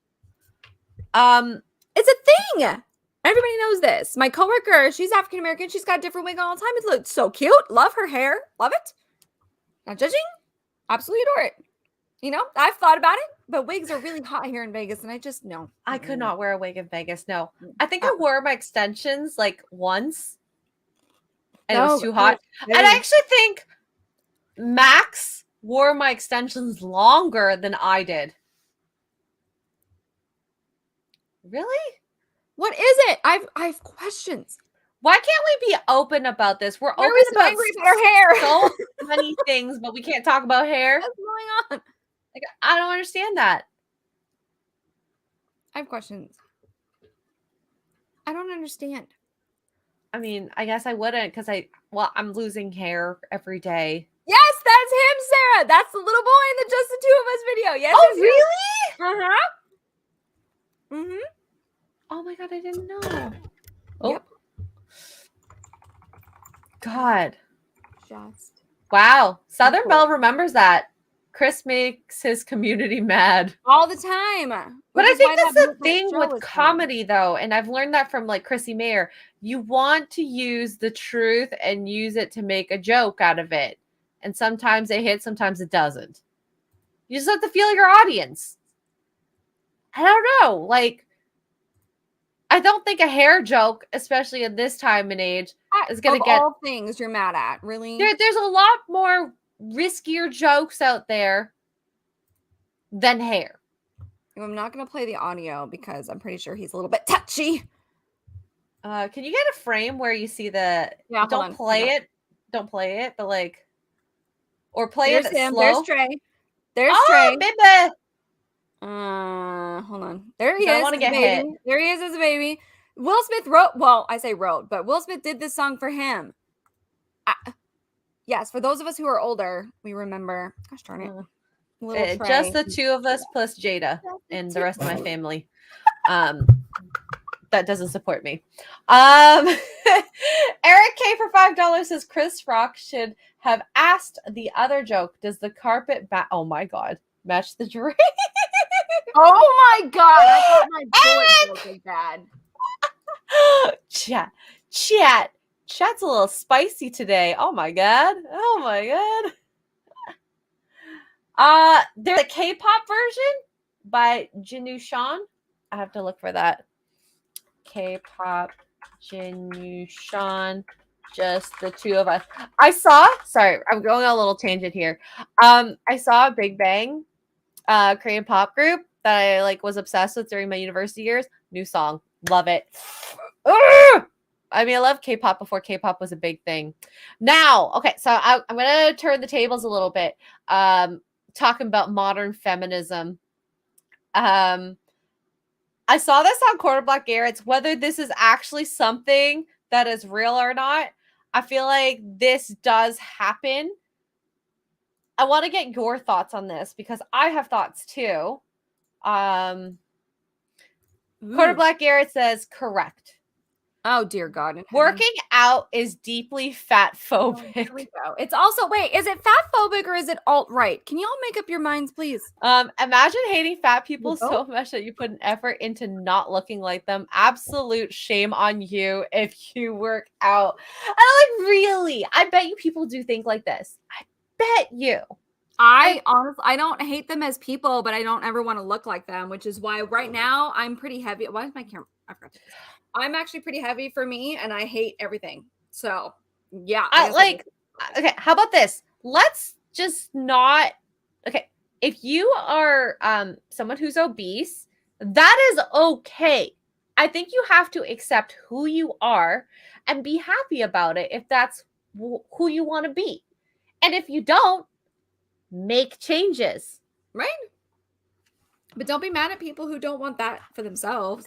It's a thing. Everybody knows this. My coworker, she's African American. She's got a different wig all the time. It looks so cute. Love her hair. Love it. Not judging. Absolutely adore it. I've thought about it, but wigs are really hot here in Vegas, and I just no. I could not wear a wig in Vegas. No, I think I wore my extensions like once, and it was too hot. And I actually think Max wore my extensions longer than I did. Really? What is it? I have questions. Why can't we be open about this? We're open about our hair. So many things, but we can't talk about hair. What's going on? Like, I don't understand that. I have questions. I don't understand. I mean, I guess I wouldn't because I'm losing hair every day. Yes, that's him, Sarah. That's the little boy in the Just the Two of Us video. Yes. Oh, really? Uh-huh. Oh my God, I didn't know. Oh. Yep. God. Just. Wow. Southern Belle remembers that. Chris makes his community mad. All the time. But I think that's the thing with comedy, though. And I've learned that from like Chrissy Mayer. You want to use the truth and use it to make a joke out of it. And sometimes it hits, sometimes it doesn't. You just have to feel your audience. I don't know. Like, I don't think a hair joke, especially in this time and age, is going to get all things you're mad at. Really? There's a lot more riskier jokes out there than hair. I'm not going to play the audio because I'm pretty sure he's a little bit touchy. Can you get a frame where you see the? Yeah, don't play it. Don't play it, but like, or play There's it him. slow. There's Trey. There's Trey. Baby. Hold on. There he is. I want to get hit. There he is as a baby. Will Smith wrote, well, I say wrote, but Will Smith did this song for him. Yes, for those of us who are older, we remember. Gosh darn it. Little Trey. Just the two of us plus Jada and the rest of my family. That doesn't support me. Eric K for $5 says Chris Rock should have asked the other joke. Does the carpet oh my god, match the drink? Oh my god, I thought my bullet joke was bad. Chat's a little spicy today. Oh my god. There's a K-pop version by Jinu Sean. I have to look for that. K-pop Jinu Sean, just the two of us. Sorry, I'm going on a little tangent here. I saw a Big Bang Korean pop group that I was obsessed with during my university years. New song, love it. I mean, I love K-pop before K-pop was a big thing. Now, okay, so I'm gonna turn the tables a little bit. Talking about modern feminism. I saw this on Quarter Black Garrett's. Whether this is actually something that is real or not, I feel like this does happen. I want to get your thoughts on this because I have thoughts too. Quarter Black Garrett says correct. Oh dear God! Working out is deeply fat phobic. Oh, here we go. It's also is it fat phobic or is it alt right? Can y'all make up your minds, please? Imagine hating fat people so much that you put an effort into not looking like them. Absolute shame on you if you work out. And I'm like, really? I bet you people do think like this. I bet you. I honestly, I don't hate them as people, but I don't ever want to look like them, which is why right now I'm pretty heavy. Why is my camera? I forgot. I'm actually pretty heavy for me, and I hate everything. So, yeah. Okay, how about this? Let's just not. Okay, if you are someone who's obese, that is okay. I think you have to accept who you are and be happy about it if that's who you want to be. And if you don't, make changes. Right? But don't be mad at people who don't want that for themselves.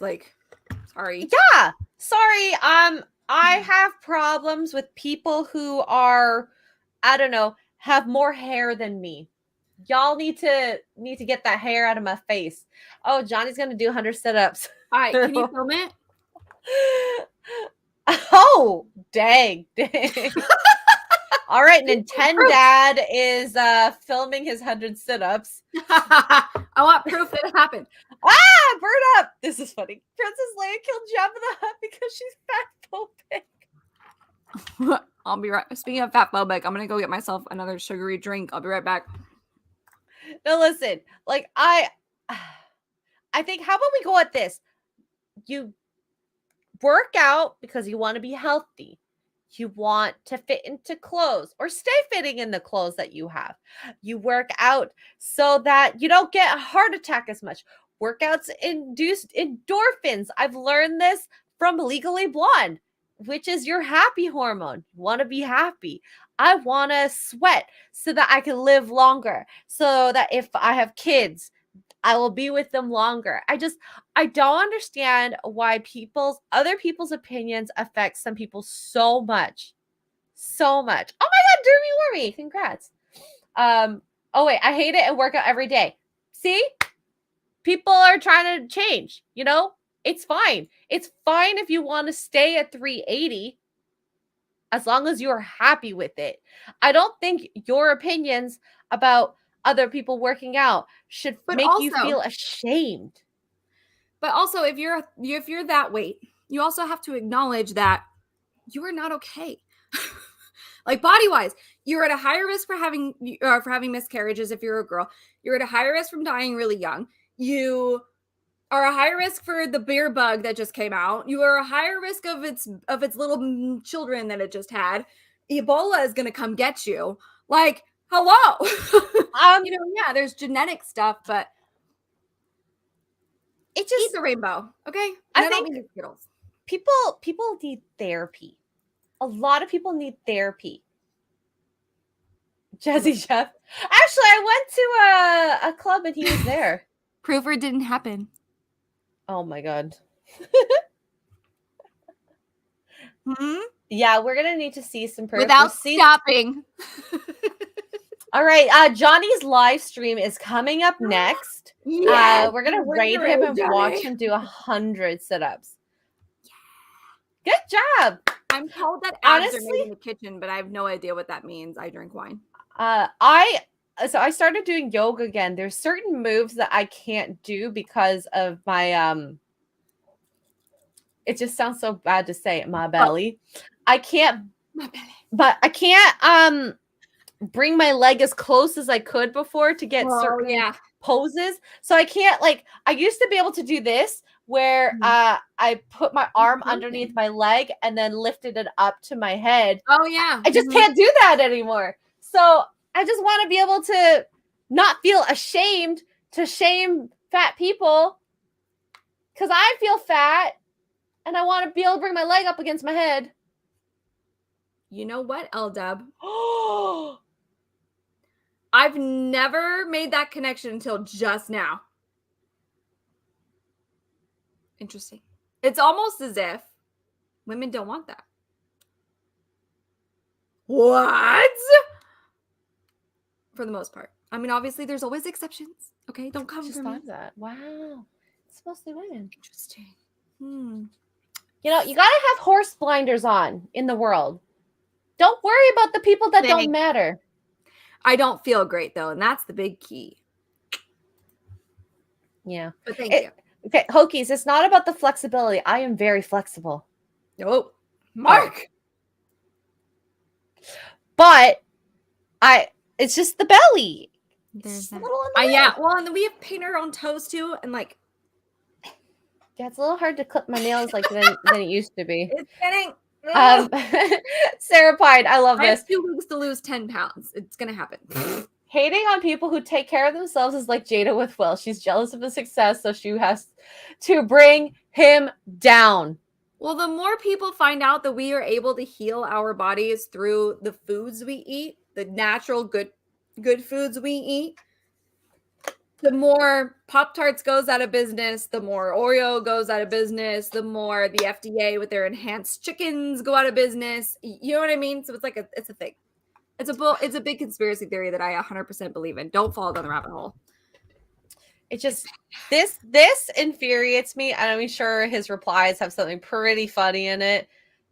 Sorry. Yeah. Sorry. I have problems with people who are, I don't know, have more hair than me. Y'all need to get that hair out of my face. Oh, Johnny's gonna do 100 sit-ups. All right, can you film it? Oh, dang. All right, Nintendad is filming his 100 sit-ups. I want proof that it happened. Burn up! This is funny. Princess Leia killed Jabba the Hutt because she's fat phobic. I'll be right. Speaking of fat phobic, I'm gonna go get myself another sugary drink. I'll be right back. Now listen, I think, how about we go at this? You work out because you want to be healthy. You want to fit into clothes or stay fitting in the clothes that you have. You work out so that you don't get a heart attack as much. Workouts induce endorphins. I've learned this from Legally Blonde, which is your happy hormone. You want to be happy. I want to sweat so that I can live longer, so that if I have kids, I will be with them longer. I don't understand why other people's opinions affect some people so much. So much. Oh my God, Dermy Wormy. Congrats. Oh wait, I hate it and work out every day. See? People are trying to change, It's fine. It's fine if you want to stay at 380 as long as you're happy with it. I don't think your opinions about other people working out should make you feel ashamed. But also, if you're that weight, you also have to acknowledge that you are not okay. Body wise, you're at a higher risk for having miscarriages if you're a girl. You're at a higher risk from dying really young. You are a higher risk for the beer bug that just came out. You are a higher risk of its little children that it just had. Ebola is going to come get you. Hello. Yeah, there's genetic stuff, but it just eat the rainbow, okay? I think people need therapy. A lot of people need therapy. Jazzy Jeff. Actually, I went to a club and he was there. Proof it didn't happen. Oh my God. Yeah, we're gonna need to see some proof. Without stopping. All right, Johnny's live stream is coming up next. Yes, we're gonna raid him and watch him do 100 sit-ups. Good job. I'm told that abs are made in the kitchen, but I have no idea what that means. I drink wine. I started doing yoga again. There's certain moves that I can't do because of my it just sounds so bad to say it, my belly. I can't but I can't bring my leg as close as I could before to get certain poses. So I can't, like, I used to be able to do this where I put my arm underneath my leg and then lifted it up to my head. Oh yeah. I just can't do that anymore. So I just want to be able to not feel ashamed to shame fat people, because I feel fat and I want to be able to bring my leg up against my head. You know what, L-Dub? I've never made that connection until just now. Interesting. It's almost as if women don't want that. What? For the most part. I mean, obviously, there's always exceptions. Okay, don't come for me. That. Wow, it's mostly women. Interesting. You know, you gotta have horse blinders on in the world. Don't worry about the people that don't matter. I don't feel great though, and that's the big key. Yeah, but thank you. Okay, Hokies, it's not about the flexibility. I am very flexible. Oh, Mark. But it's just the belly. It's a little yeah. Well, and then we have paint our own toes too, and like, yeah, it's a little hard to clip my nails like than it used to be. It's getting. Sarah Pine, I love this. I have 2 weeks to lose 10 pounds. It's gonna happen. Hating on people who take care of themselves is like Jada with Will. She's jealous of his success, so she has to bring him down. Well, the more people find out that we are able to heal our bodies through the foods we eat, the natural good foods we eat, the more Pop-Tarts goes out of business, the more Oreo goes out of business, the more the FDA with their enhanced chickens go out of business. You know what I mean? So it's like it's a thing. It's a big conspiracy theory that I 100% believe in. Don't fall down the rabbit hole. It just this infuriates me, and I'm sure his replies have something pretty funny in it.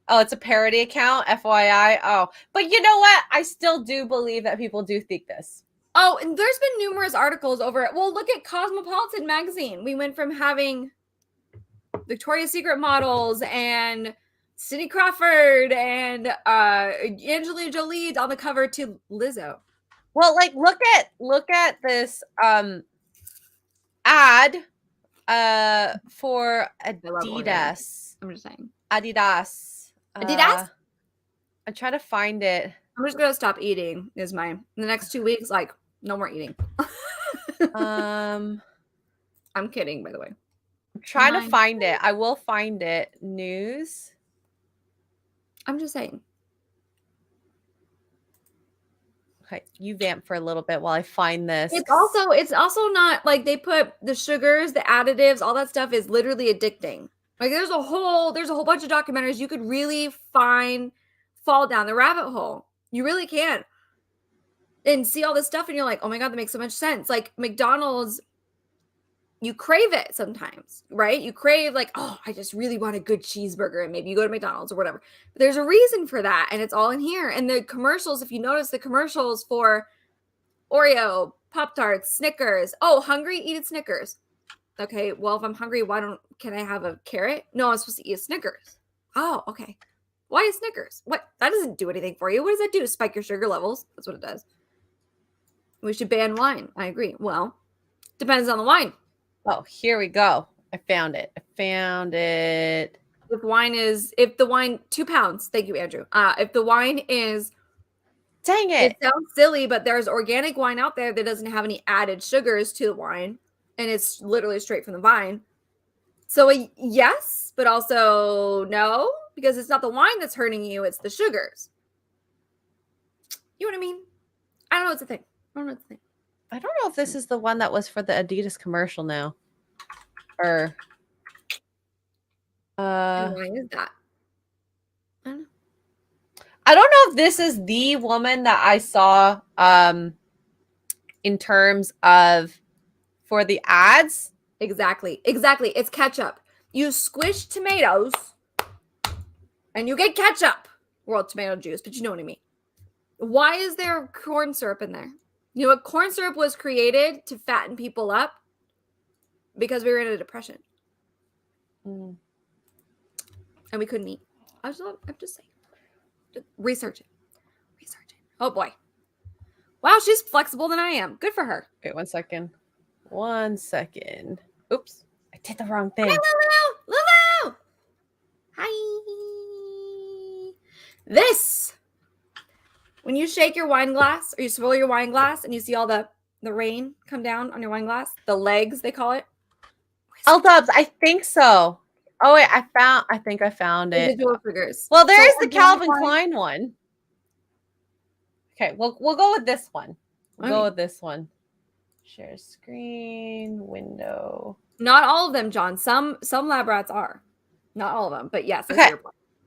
Oh, it's a parody account, FYI. Oh, but you know what? I still do believe that people do think this. Oh, and there's been numerous articles over it. Well, look at Cosmopolitan magazine. We went from having Victoria's Secret models and Cindy Crawford and Angelina Jolie on the cover to Lizzo. Well, like look at this ad for Adidas. I'm just saying. Adidas. Adidas? I'm trying to find it. I'm just gonna stop eating is in the next 2 weeks, like no more eating. I'm kidding, by the way. I'm trying to find it. I will find it. News. I'm just saying. Okay, you vamp for a little bit while I find this. It's also not like they put the sugars, the additives, all that stuff is literally addicting. Like there's a whole bunch of documentaries you could really fall down the rabbit hole. You really can. And see all this stuff and you're like, oh my God, that makes so much sense. Like McDonald's, you crave it sometimes, right? You crave like, oh, I just really want a good cheeseburger. And maybe you go to McDonald's or whatever. But there's a reason for that. And it's all in here. And the commercials, if you notice the commercials for Oreo, Pop-Tarts, Snickers. Oh, hungry? Eat a Snickers. Okay, well, if I'm hungry, can I have a carrot? No, I'm supposed to eat a Snickers. Oh, okay. Why a Snickers? What? That doesn't do anything for you. What does that do? Spike your sugar levels. That's what it does. We should ban wine. I agree. Well, depends on the wine. Oh, here we go. I found it. If the wine, 2 pounds. Thank you, Andrew. If the wine is, dang it. It sounds silly, but there's organic wine out there that doesn't have any added sugars to the wine. And it's literally straight from the vine. So yes, but also no, because it's not the wine that's hurting you. It's the sugars. You know what I mean? I don't know. It's a thing. I don't know if this is the one that was for the Adidas commercial now. Or why is that? I I don't know if this is the woman that I saw in terms of for the ads. Exactly. It's ketchup. You squish tomatoes and you get ketchup. Well, tomato juice, but you know what I mean. Why is there corn syrup in there? You know what? Corn syrup was created to fatten people up because we were in a depression and we couldn't eat. I'm just saying. Research it. Oh boy. Wow, she's flexible than I am. Good for her. Wait, 1 second. 1 second. Oops. I did the wrong thing. Hi, Lulu! Hi. This. When you shake your wine glass or you swirl your wine glass and you see all the rain come down on your wine glass, the legs, they call it. L-Dubs, I think so. Oh wait, I think I found it. Residual triggers. Well, there is the Calvin Klein one. Okay, we'll go with this one. We'll go with this one. Share screen, window. Not all of them, John. Some lab rats are. Not all of them, but yes. Okay.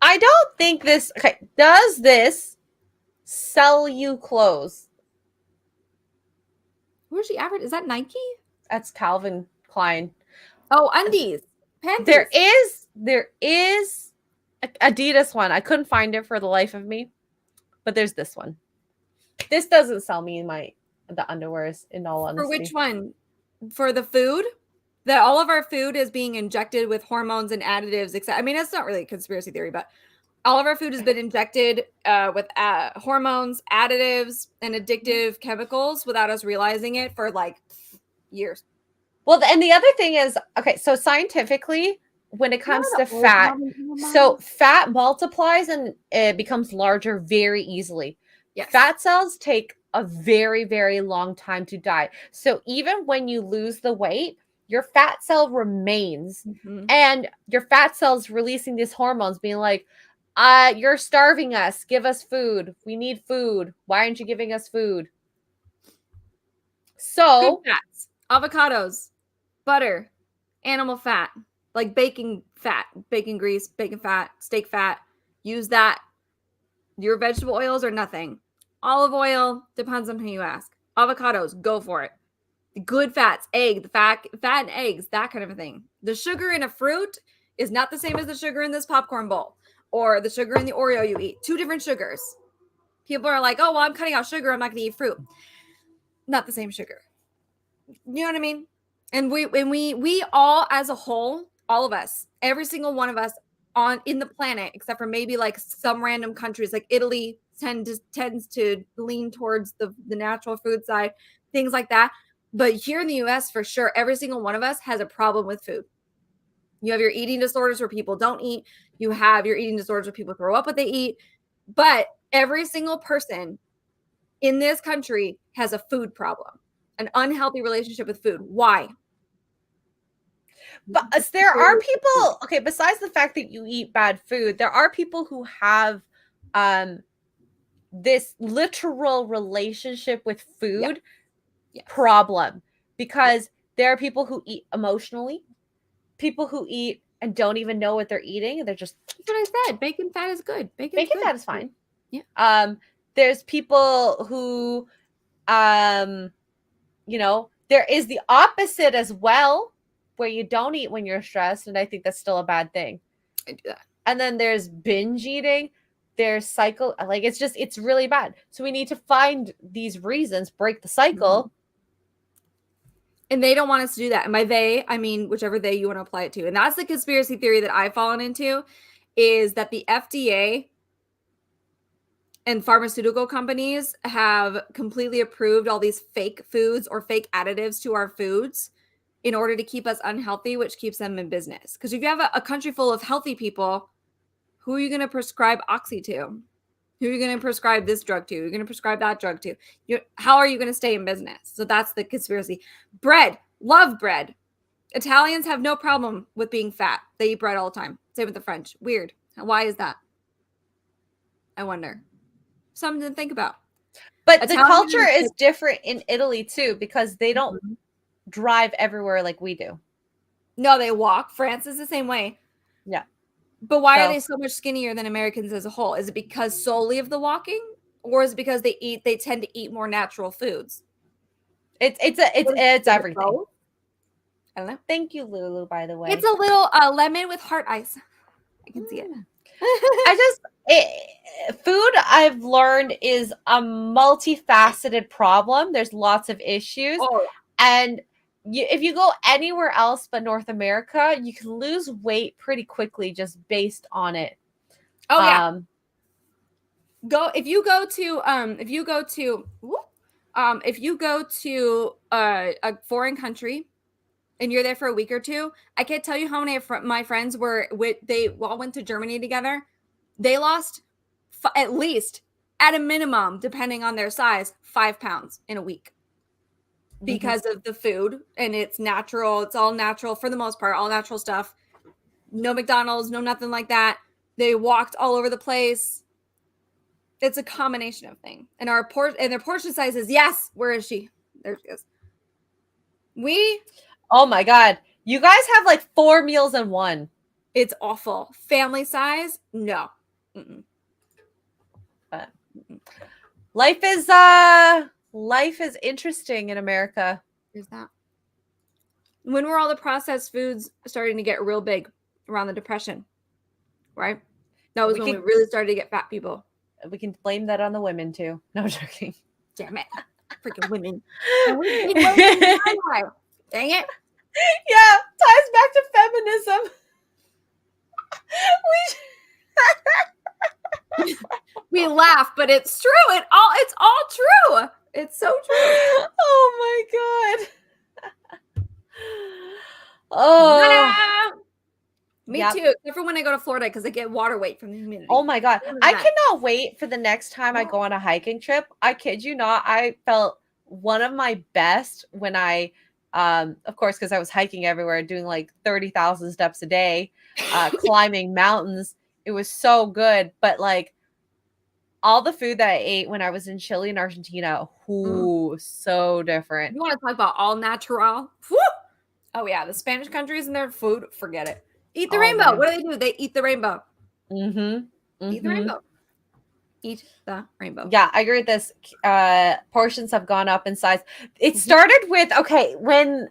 I don't think this. Okay, does this sell you clothes? Who is she advert? Is that Nike? That's Calvin Klein. Oh, undies. Panties. There is Adidas one. I couldn't find it for the life of me, but there's this one. This doesn't sell me the underwears, in all honesty. For which one? For the food? That all of our food is being injected with hormones and additives, etc. I mean, it's not really a conspiracy theory, but all of our food has been injected with hormones, additives, and addictive chemicals without us realizing it for like years. Well, and the other thing is, okay, so scientifically, when it comes to fat, so fat multiplies and it becomes larger very easily. Yes. Fat cells take a very, very long time to die. So even when you lose the weight, your fat cell remains, and your fat cells releasing these hormones being like, you're starving us. Give us food. We need food. Why aren't you giving us food? So good fats, avocados, butter, animal fat, like bacon fat, bacon grease, bacon fat, steak fat. Use that. Your vegetable oils are nothing. Olive oil, depends on who you ask. Avocados, go for it. Good fats, egg, the fat and eggs, that kind of a thing. The sugar in a fruit is not the same as the sugar in this popcorn bowl or the sugar in the Oreo you eat. Two different sugars. People are like, oh, well, I'm cutting out sugar. I'm not going to eat fruit. Not the same sugar. You know what I mean? And we all as a whole, all of us, every single one of us in the planet, except for maybe like some random countries like Italy tends to lean towards the natural food side, things like that. But here in the US, for sure, every single one of us has a problem with food. You have your eating disorders where people don't eat. You have your eating disorders where people throw up what they eat. But every single person in this country has a food problem, an unhealthy relationship with food. Why? But there are people, okay, besides the fact that you eat bad food, there are people who have this literal relationship with food problem, because there are people who eat emotionally, people who eat and don't even know what they're eating, and they're just, that's what I said. Bacon fat is good. Bacon fat is fine. Yeah. There's people who you know, there is the opposite as well, where you don't eat when you're stressed, and I think that's still a bad thing. I do that. And then there's binge eating. There's cycle, like it's really bad. So we need to find these reasons, break the cycle. And they don't want us to do that. And by they, I mean whichever they you want to apply it to. And that's the conspiracy theory that I've fallen into, is that the FDA and pharmaceutical companies have completely approved all these fake foods or fake additives to our foods in order to keep us unhealthy, which keeps them in business. Because if you have a country full of healthy people, who are you going to prescribe Oxy to? Who are you going to prescribe this drug to? You're going to prescribe that drug to. How are you going to stay in business? So that's the conspiracy. Bread. Love bread. Italians have no problem with being fat. They eat bread all the time. Same with the French. Weird. Why is that? I wonder. Something to think about. But the culture is different in Italy too, because they don't drive everywhere like we do. No, they walk. France is the same way. Yeah. But why are So they so much skinnier than Americans as a whole? Is it because solely of the walking, or is it because they tend to eat more natural foods? it's Is it everything. both? I don't know. Thank you, Lulu, by the way. It's a little lemon with heart ice. I can see it. Food I've learned is a multifaceted problem. There's lots of issues. Oh, And if you go anywhere else but North America, you can lose weight pretty quickly just based on it. oh yeah. If you go to a foreign country and you're there for a week or two, I can't tell you how many of my friends they all went to Germany together. They lost at least, at a minimum, depending on their size, 5 pounds in a week because of the food. And it's natural. It's all natural for the most part, all natural stuff. No McDonald's, no nothing like that. They walked all over the place. It's a combination of things. And their portion sizes, yes, where is she? There she is. Oh my God. You guys have like 4 meals in one. It's awful. Family size, no. Mm-mm. But life is interesting in America. There's that. When were all the processed foods starting to get real big? Around the Depression, right? That was when we really started to get fat people. We can blame that on the women too. No, I'm joking. Damn it. Freaking women. And we big women. Dang it. Yeah, ties back to feminism. We laugh, but it's true. It's all true. It's so true. Oh my God. Oh. Me too. Except for when I go to Florida because I get water weight from the humidity. Oh my God. I cannot wait for the next time I go on a hiking trip. I kid you not. I felt one of my best when I, of course, because I was hiking everywhere, doing like 30,000 steps a day, climbing mountains. It was so good. But like all the food that I ate when I was in Chile and Argentina, so different. You want to talk about all natural? Woo! Oh yeah, the Spanish countries and their food, forget it. Eat the rainbow. Man. What do? They eat the rainbow. Eat the rainbow. Eat the rainbow. Yeah, I agree with this. Portions have gone up in size. It started with, when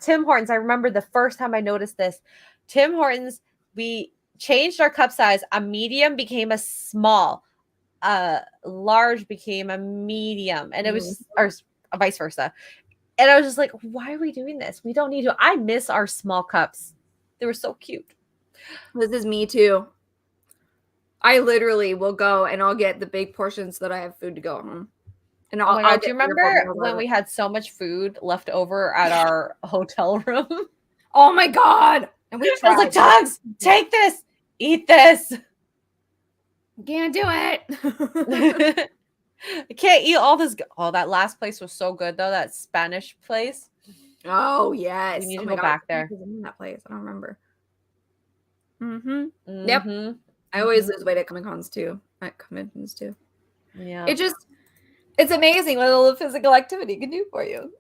Tim Hortons, I remember the first time I noticed this. Tim Hortons, we changed our cup size. A medium became a small. Large became a medium. And it was just, or vice versa. And I was just like, why are we doing this? We don't need to. I miss our small cups. They were so cute. This is me too. I literally will go and I'll get the big portions so that I have food to go home. And do you remember when we had so much food left over at our hotel room? Oh my God. And we tried. I was like, Tugs, take this. Eat this. Can't do it. I can't eat all this. Oh, that last place was so good though. That Spanish place. Oh yes. We need to go back there. In that place. I don't remember. Yep. I always lose weight at conventions too. Yeah. It's amazing what a little physical activity can do for you,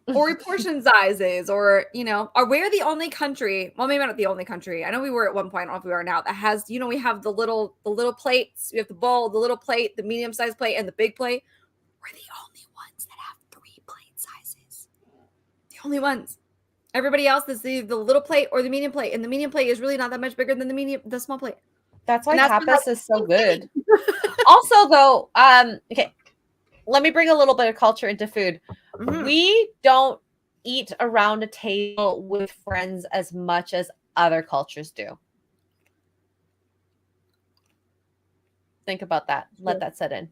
or portion sizes, or, are we the only country, well, maybe not the only country. I know we were at one point, I don't know if we are now, that has, we have the little plates. We have the bowl, the little plate, the medium sized plate, and the big plate. We're the only ones that have 3 plate sizes. The only ones. Everybody else is the little plate or the medium plate, and the medium plate is really not that much bigger than the small plate. That's why tapas is so good. Also, though, okay, let me bring a little bit of culture into food. We don't eat around a table with friends as much as other cultures do. Think about that. Let that set in.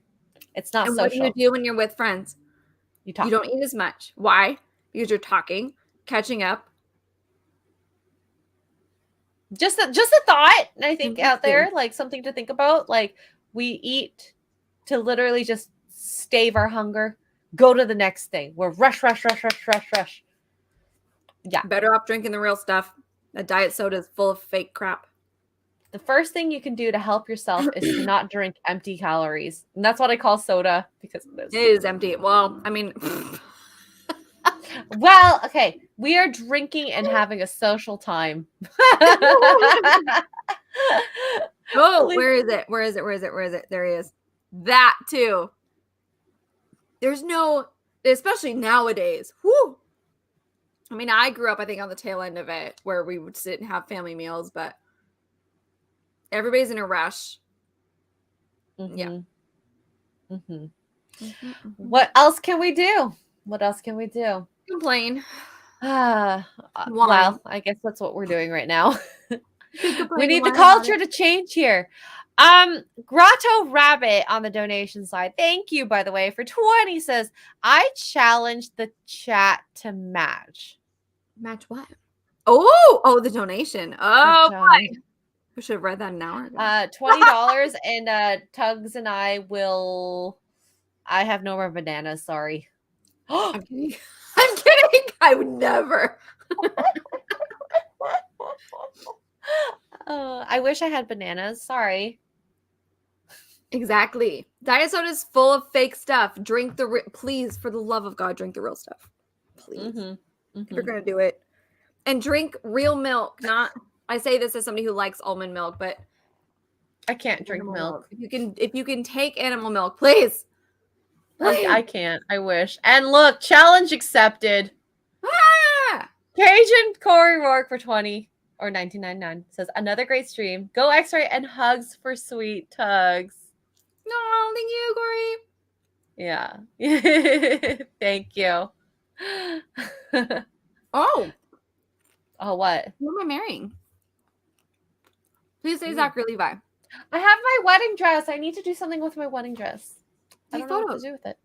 It's not social. What do you do when you're with friends? You talk. You don't eat as much. Why? Because you're talking, catching up. Just a thought, I think, out there, like something to think about. Like, we eat to literally just stave our hunger, go to the next thing. We're rush. Yeah. Better off drinking the real stuff. A diet soda is full of fake crap. The first thing you can do to help yourself is to not drink empty calories. And that's what I call soda, because it is empty. Well, I mean... Well, okay. We are drinking and having a social time. Oh, where is it? Where is it? Where is it? Where is it? There he is. That too. There's no, especially nowadays. Whoo. I mean, I grew up, I think, on the tail end of it where we would sit and have family meals, but everybody's in a rush. Mm-hmm. Yeah. Mm-hmm. Mm-hmm, mm-hmm. What else can we do? What else can we do? Complain. Well, I guess that's what we're doing right now. We need the whine about culture to change here. Grotto Rabbit on the donation side. Thank you, by the way, for 20 says, I challenge the chat to match. Match what? Oh, the donation. Oh, boy. We should have read that an hour ago. $20 and Tugs and I have no more bananas, sorry. I'm kidding. I'm kidding. I would never. I wish I had bananas. Sorry. Exactly. Diet soda is full of fake stuff. Drink the please, for the love of God, drink the real stuff. Please. If you're gonna do it. And drink real milk. Not, I say this as somebody who likes almond milk, but I can't drink milk. If you can take animal milk, please. I can't. I wish. And look, challenge accepted. Ah! Cajun Corey Rourke for 20 or 19.99 says, another great stream. Go X-ray and hugs for sweet Tugs. No, thank you, Corey. Yeah. Thank you. Oh, what? who am I marrying? Please say Zachary Levi. I have my wedding dress. I need to do something with my wedding dress. I don't know what to do with it.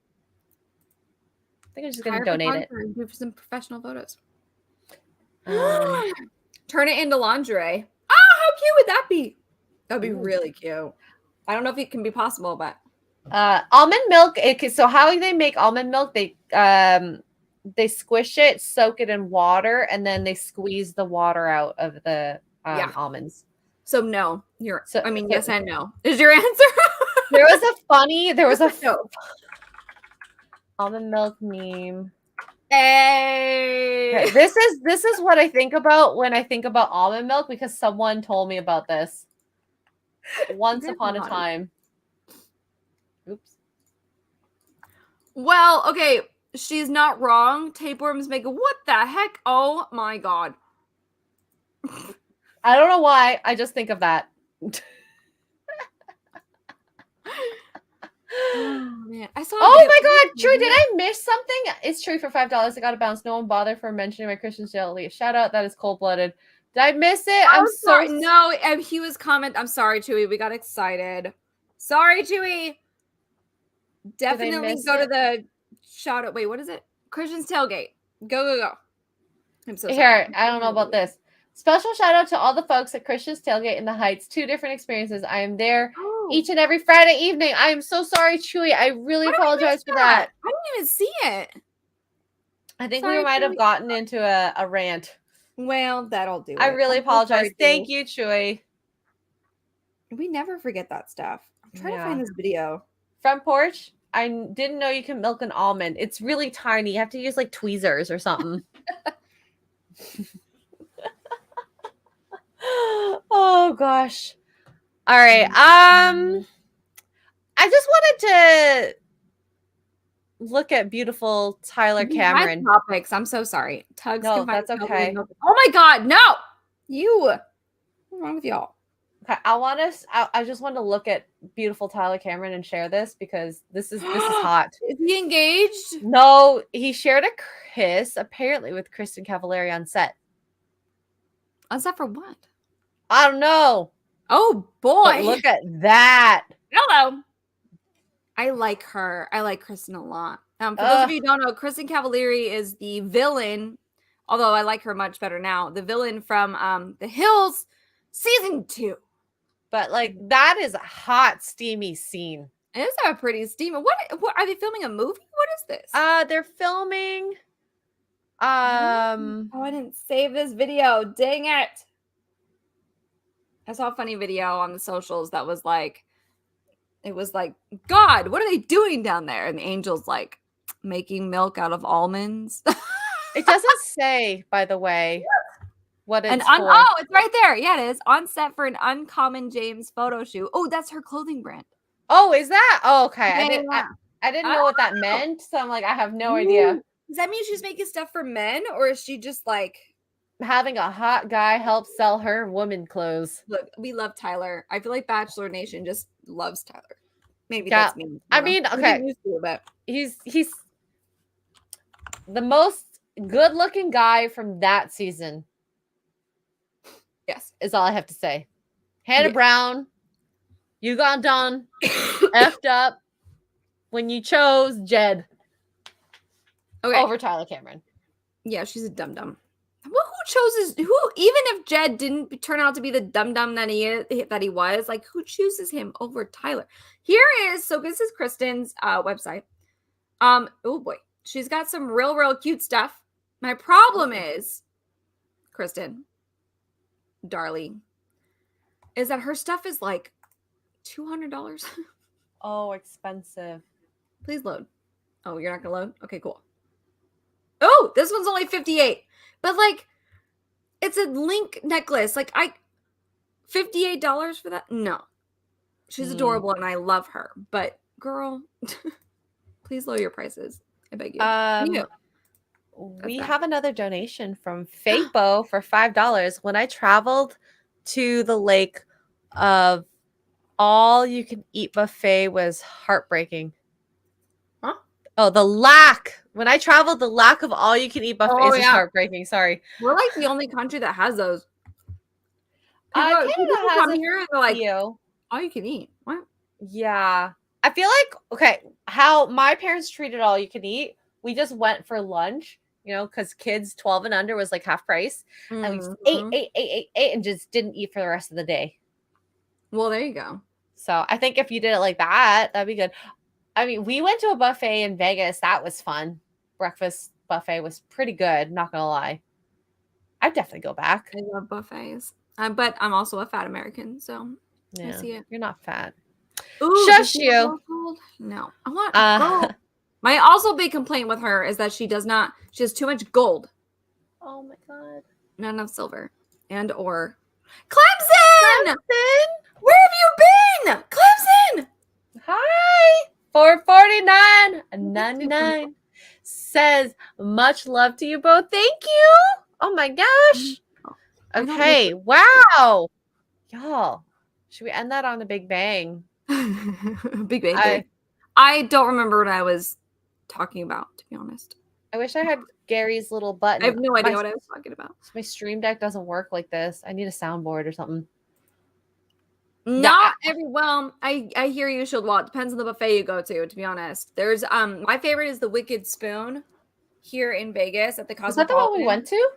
I think I'm just going to donate it. Do some professional photos. Turn it into lingerie. Oh, how cute would that be? That'd be really cute. I don't know if it can be possible, but almond milk. So how they make almond milk? They squish it, soak it in water, and then they squeeze the water out of the almonds. So no, yes and no is your answer. There was a almond milk meme. Hey, this is what I think about when I think about almond milk, because someone told me about this once upon a time. Oops. Well, okay, she's not wrong. Tapeworms make what the heck? Oh my God. I don't know why. I just think of that. Oh man, I saw. Oh my God, True! Did I miss something? It's True for $5. I got to bounce. No one bothered for mentioning my Christian jelly. Shout out. That is cold blooded. Did I miss it? I'm sorry. No, he was comment. I'm sorry, Chewy. We got excited. Sorry, Chewy. Definitely go to the shout out. Wait, what is it? Christian's tailgate. Go. I'm so sorry. Here, I don't know about this. Special shout out to all the folks at Christian's Tailgate in the Heights. 2 different experiences. I am there each and every Friday evening. I am so sorry, Chewy. I really apologize for that. I didn't even see it. I think we might have gotten into a rant. Well, that'll do. I really apologize. Thank you, Chewy. We never forget that stuff. I'm trying to find this video. Front porch. I didn't know you can milk an almond. It's really tiny. You have to use like tweezers or something. Oh gosh. All right. I just wanted to look at beautiful Tyler Cameron. Topics. I'm so sorry. Tugs. No, that's okay. Oh my God, no! What's wrong with y'all? Okay, I just want to look at beautiful Tyler Cameron and share this because this is hot. Is he engaged? No, he shared a kiss apparently with Kristen Cavallari on set. On set for what? I don't know. Oh boy. But look at that. Hello. I like her. I like Kristen a lot. For those of you who don't know, Kristen Cavallari is the villain, although I like her much better now. The villain from The Hills season 2. But like that is a hot, steamy scene. It is a pretty steamy. What are they filming a movie? What is this? They're filming. Oh, I didn't save this video. Dang it. I saw a funny video on the socials that was like, it was like, God, what are they doing down there? And the angel's like making milk out of almonds. It doesn't say, by the way. what it's for. Oh, it's right there. Yeah, it is. On set for an Uncommon James photo shoot. Oh, that's her clothing brand. Oh, is that? Oh, okay. Yeah. I didn't know what that meant, so I'm like, I have no idea. Does that mean she's making stuff for men, or is she just like Having a hot guy help sell her woman clothes. look, we love Tyler. I feel like Bachelor Nation just loves Tyler. Maybe Yeah. that's me. I mean, I'm okay. getting used to it, but He's the most good-looking guy from that season. yes. Is all I have to say. Hannah Yeah. Brown, you got done, effed up when you chose Jed over Tyler Cameron. Yeah, she's a dum dum. Well, who chooses who? Even if Jed didn't turn out to be the dum dum that he was, like who chooses him over Tyler? Here is so this is Kristen's website. Oh boy, she's got some real cute stuff. My problem is, Kristen, darling, is that her stuff is like $200. Oh, expensive. Please load. Oh, you're not gonna load? Okay, cool. Oh, this one's only 58. But like it's a link necklace. Like $58 for that? No. She's adorable and I love her. But girl, please lower your prices. I beg you. We have another donation from Fabo for $5. When I traveled to the lake of all you can eat buffet was heartbreaking. Huh? Oh, the lack. When I traveled, the lack of all you can eat buffets was heartbreaking. Sorry. We're like the only country that has those. Canada has come here and they're like, few. all you can eat. What? Yeah. I feel like, okay, how my parents treated all you can eat, we just went for lunch, you know, because kids 12 and under was like half price. And we just ate, and just didn't eat for the rest of the day. Well, there you go. So I think if you did it like that, that'd be good. I mean, we went to a buffet in Vegas. That was fun. Breakfast buffet was pretty good. Not gonna lie. I'd definitely go back. I love buffets. But I'm also a fat American, so yeah, I see it. You're not fat. Ooh, shush you. No. I want gold. My also big complaint with her is that she has too much gold. Oh my god. Not enough silver. And or Clemson! Where have you been? Clemson! Hi. $449.99 says much love to you both. Thank you. Oh my gosh. Okay. Wow. Y'all. Should we end that on a big bang? Big bang. I don't remember what I was talking about, to be honest. I wish I had Gary's little button. I have no idea what I was talking about. My Stream Deck doesn't work like this. I need a soundboard or something. Not every well, I hear you, Shield Wall. It depends on the buffet you go to be honest. There's my favorite is the Wicked Spoon here in Vegas at the Cosmopolitan. Is that the one we went to?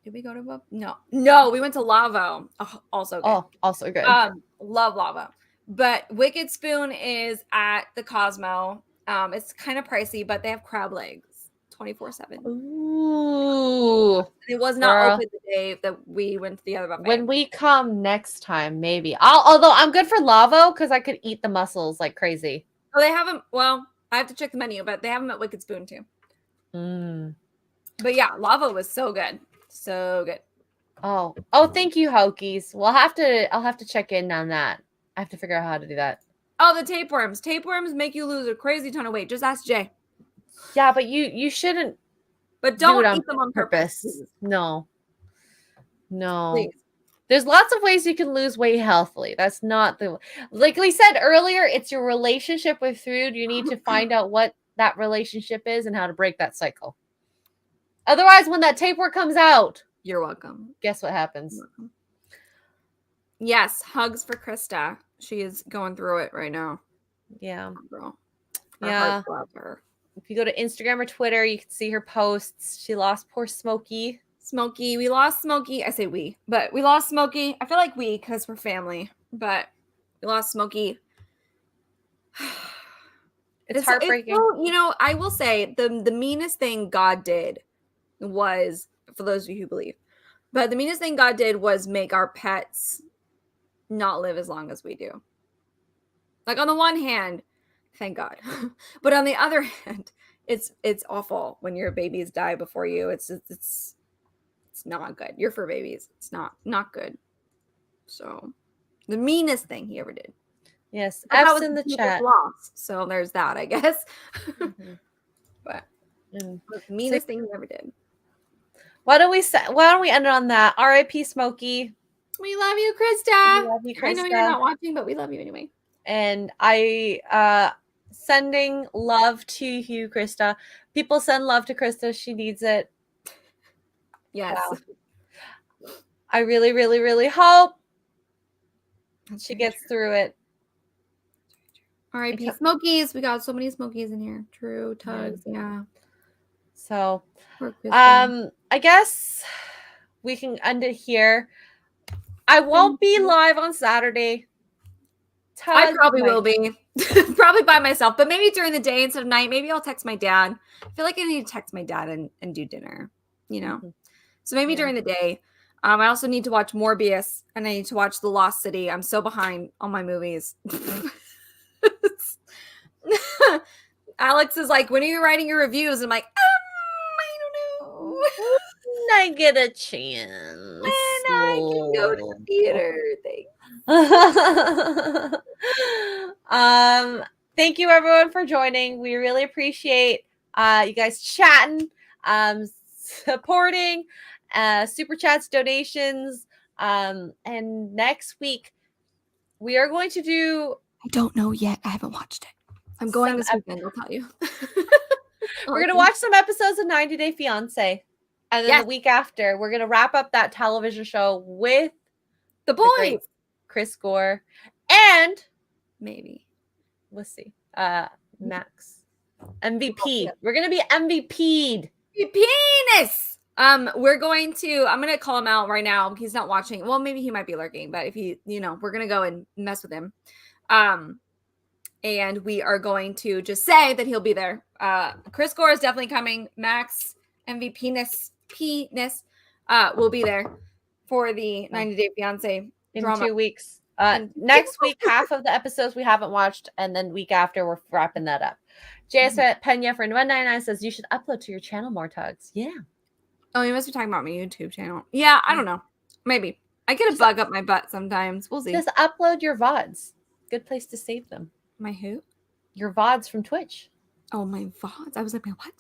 Did we go to No, we went to Lavo. Oh, also good. Oh, also good. Love Lavo. But Wicked Spoon is at the Cosmo. It's kind of pricey, but they have crab legs 24/7. Ooh. It was not open the day that we went to the other buffet. When we come next time, maybe. Although I'm good for Lavo because I could eat the mussels like crazy. Oh, they have them. Well, I have to check the menu, but they have them at Wicked Spoon too. But yeah, Lavo was so good. So good. Oh, thank you, Hokies. I'll have to check in on that. I have to figure out how to do that. Oh, the tapeworms. Tapeworms make you lose a crazy ton of weight. Just ask Jay. Yeah, but you shouldn't. But don't eat them on purpose. No. Please. There's lots of ways you can lose weight healthily. That's not like we said earlier, it's your relationship with food. You need to find out what that relationship is and how to break that cycle. Otherwise, when that tapeworm comes out, you're welcome. Guess what happens? Yes, hugs for Krista. She is going through it right now. Yeah. Girl. Yeah. If you go to Instagram or Twitter, you can see her posts. She lost poor Smokey. We lost Smokey. I say we, but we lost Smokey. I feel like we because we're family, but we lost Smokey. It's heartbreaking. I will say the meanest thing God did was, for those of you who believe, but the meanest thing God did was make our pets not live as long as we do. Like on the one hand, thank God, but on the other hand, it's awful when your babies die before you. It's It's not good. Your fur babies. It's not good. So the meanest thing he ever did. Yes, But that F's was in the his chat. loss. So there's that, I guess. Mhm. But And the meanest thing he ever did. why don't we end it on that? R.I.P. Smokey. We love you, Krista. We love you, I know you're Krista. not watching, but we love you anyway. And I sending love to you, Krista. People send love to Krista. She needs it. Yes. Wow. I really, really, really hope That's she very gets true. through it. R.I.P. Smokies. We got so many Smokies in here. True. Tugs. Yeah. So, Poor Krista. I guess we can end it here. I won't be live on Saturday. I probably will be. Probably by myself, but maybe during the day instead of night. Maybe I'll text my dad. I feel like I need to text my dad and do dinner, you know? Mhm. So maybe during the day. I also need to watch Morbius and I need to watch The Lost City. I'm so behind on my movies. Alex is like, when are you writing your reviews? I'm like, I don't know. When I get a chance. When I can go to the theater. Thank you everyone for joining. We really appreciate you guys chatting, supporting, super chats, donations. And next week we are going to do. I don't know yet. I haven't watched it. I'm going this weekend, I'll tell you. We're going to watch some episodes of 90 Day Fiancé. And then the week after, we're going to wrap up that television show with the boys. Chris Gore. And maybe. We'll see. Max. MVP. We're going to be MVP'd. Penis! We're going to, I'm going to call him out right now. He's not watching. Well, maybe he might be lurking, but if he, we're going to go and mess with him. And we are going to just say that he'll be there. Chris Gore is definitely coming. Max MVP-ness will be there for the 90 Day Fiancé drama. In 2 weeks. Next week, half of the episodes we haven't watched, and then week after, we're wrapping that up. JS Pena for 199 says you should upload to your channel more, Tugs. Yeah. Oh, you must be talking about my YouTube channel. Yeah, I don't know. Maybe. I get a bug up my butt sometimes. We'll see. Just upload your VODs. Good place to save them. My who? Your VODs from Twitch. Oh, my VODs. I was like, my what?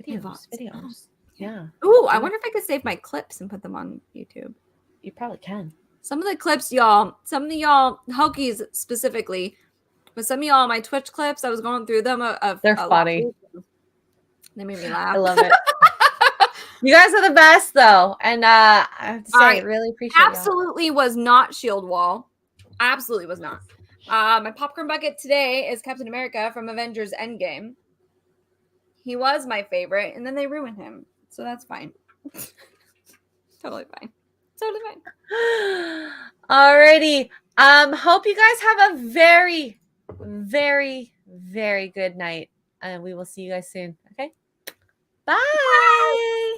Videos. Oh. Yeah. Ooh, I wonder if I could save my clips and put them on YouTube. You probably can. Some of the clips, y'all, some of y'all, Hokies specifically, but some of y'all, my Twitch clips, I was going through them. They're funny. They made me laugh. I love it. You guys are the best, though. And I have to say, I really appreciate it. Absolutely was not Shield Wall. Absolutely was not. My popcorn bucket today is Captain America from Avengers Endgame. He was my favorite, and then they ruined him. So that's fine. Totally fine. Totally fine. Alrighty. Hope you guys have a very, very, very good night. And we will see you guys soon. Okay? Bye.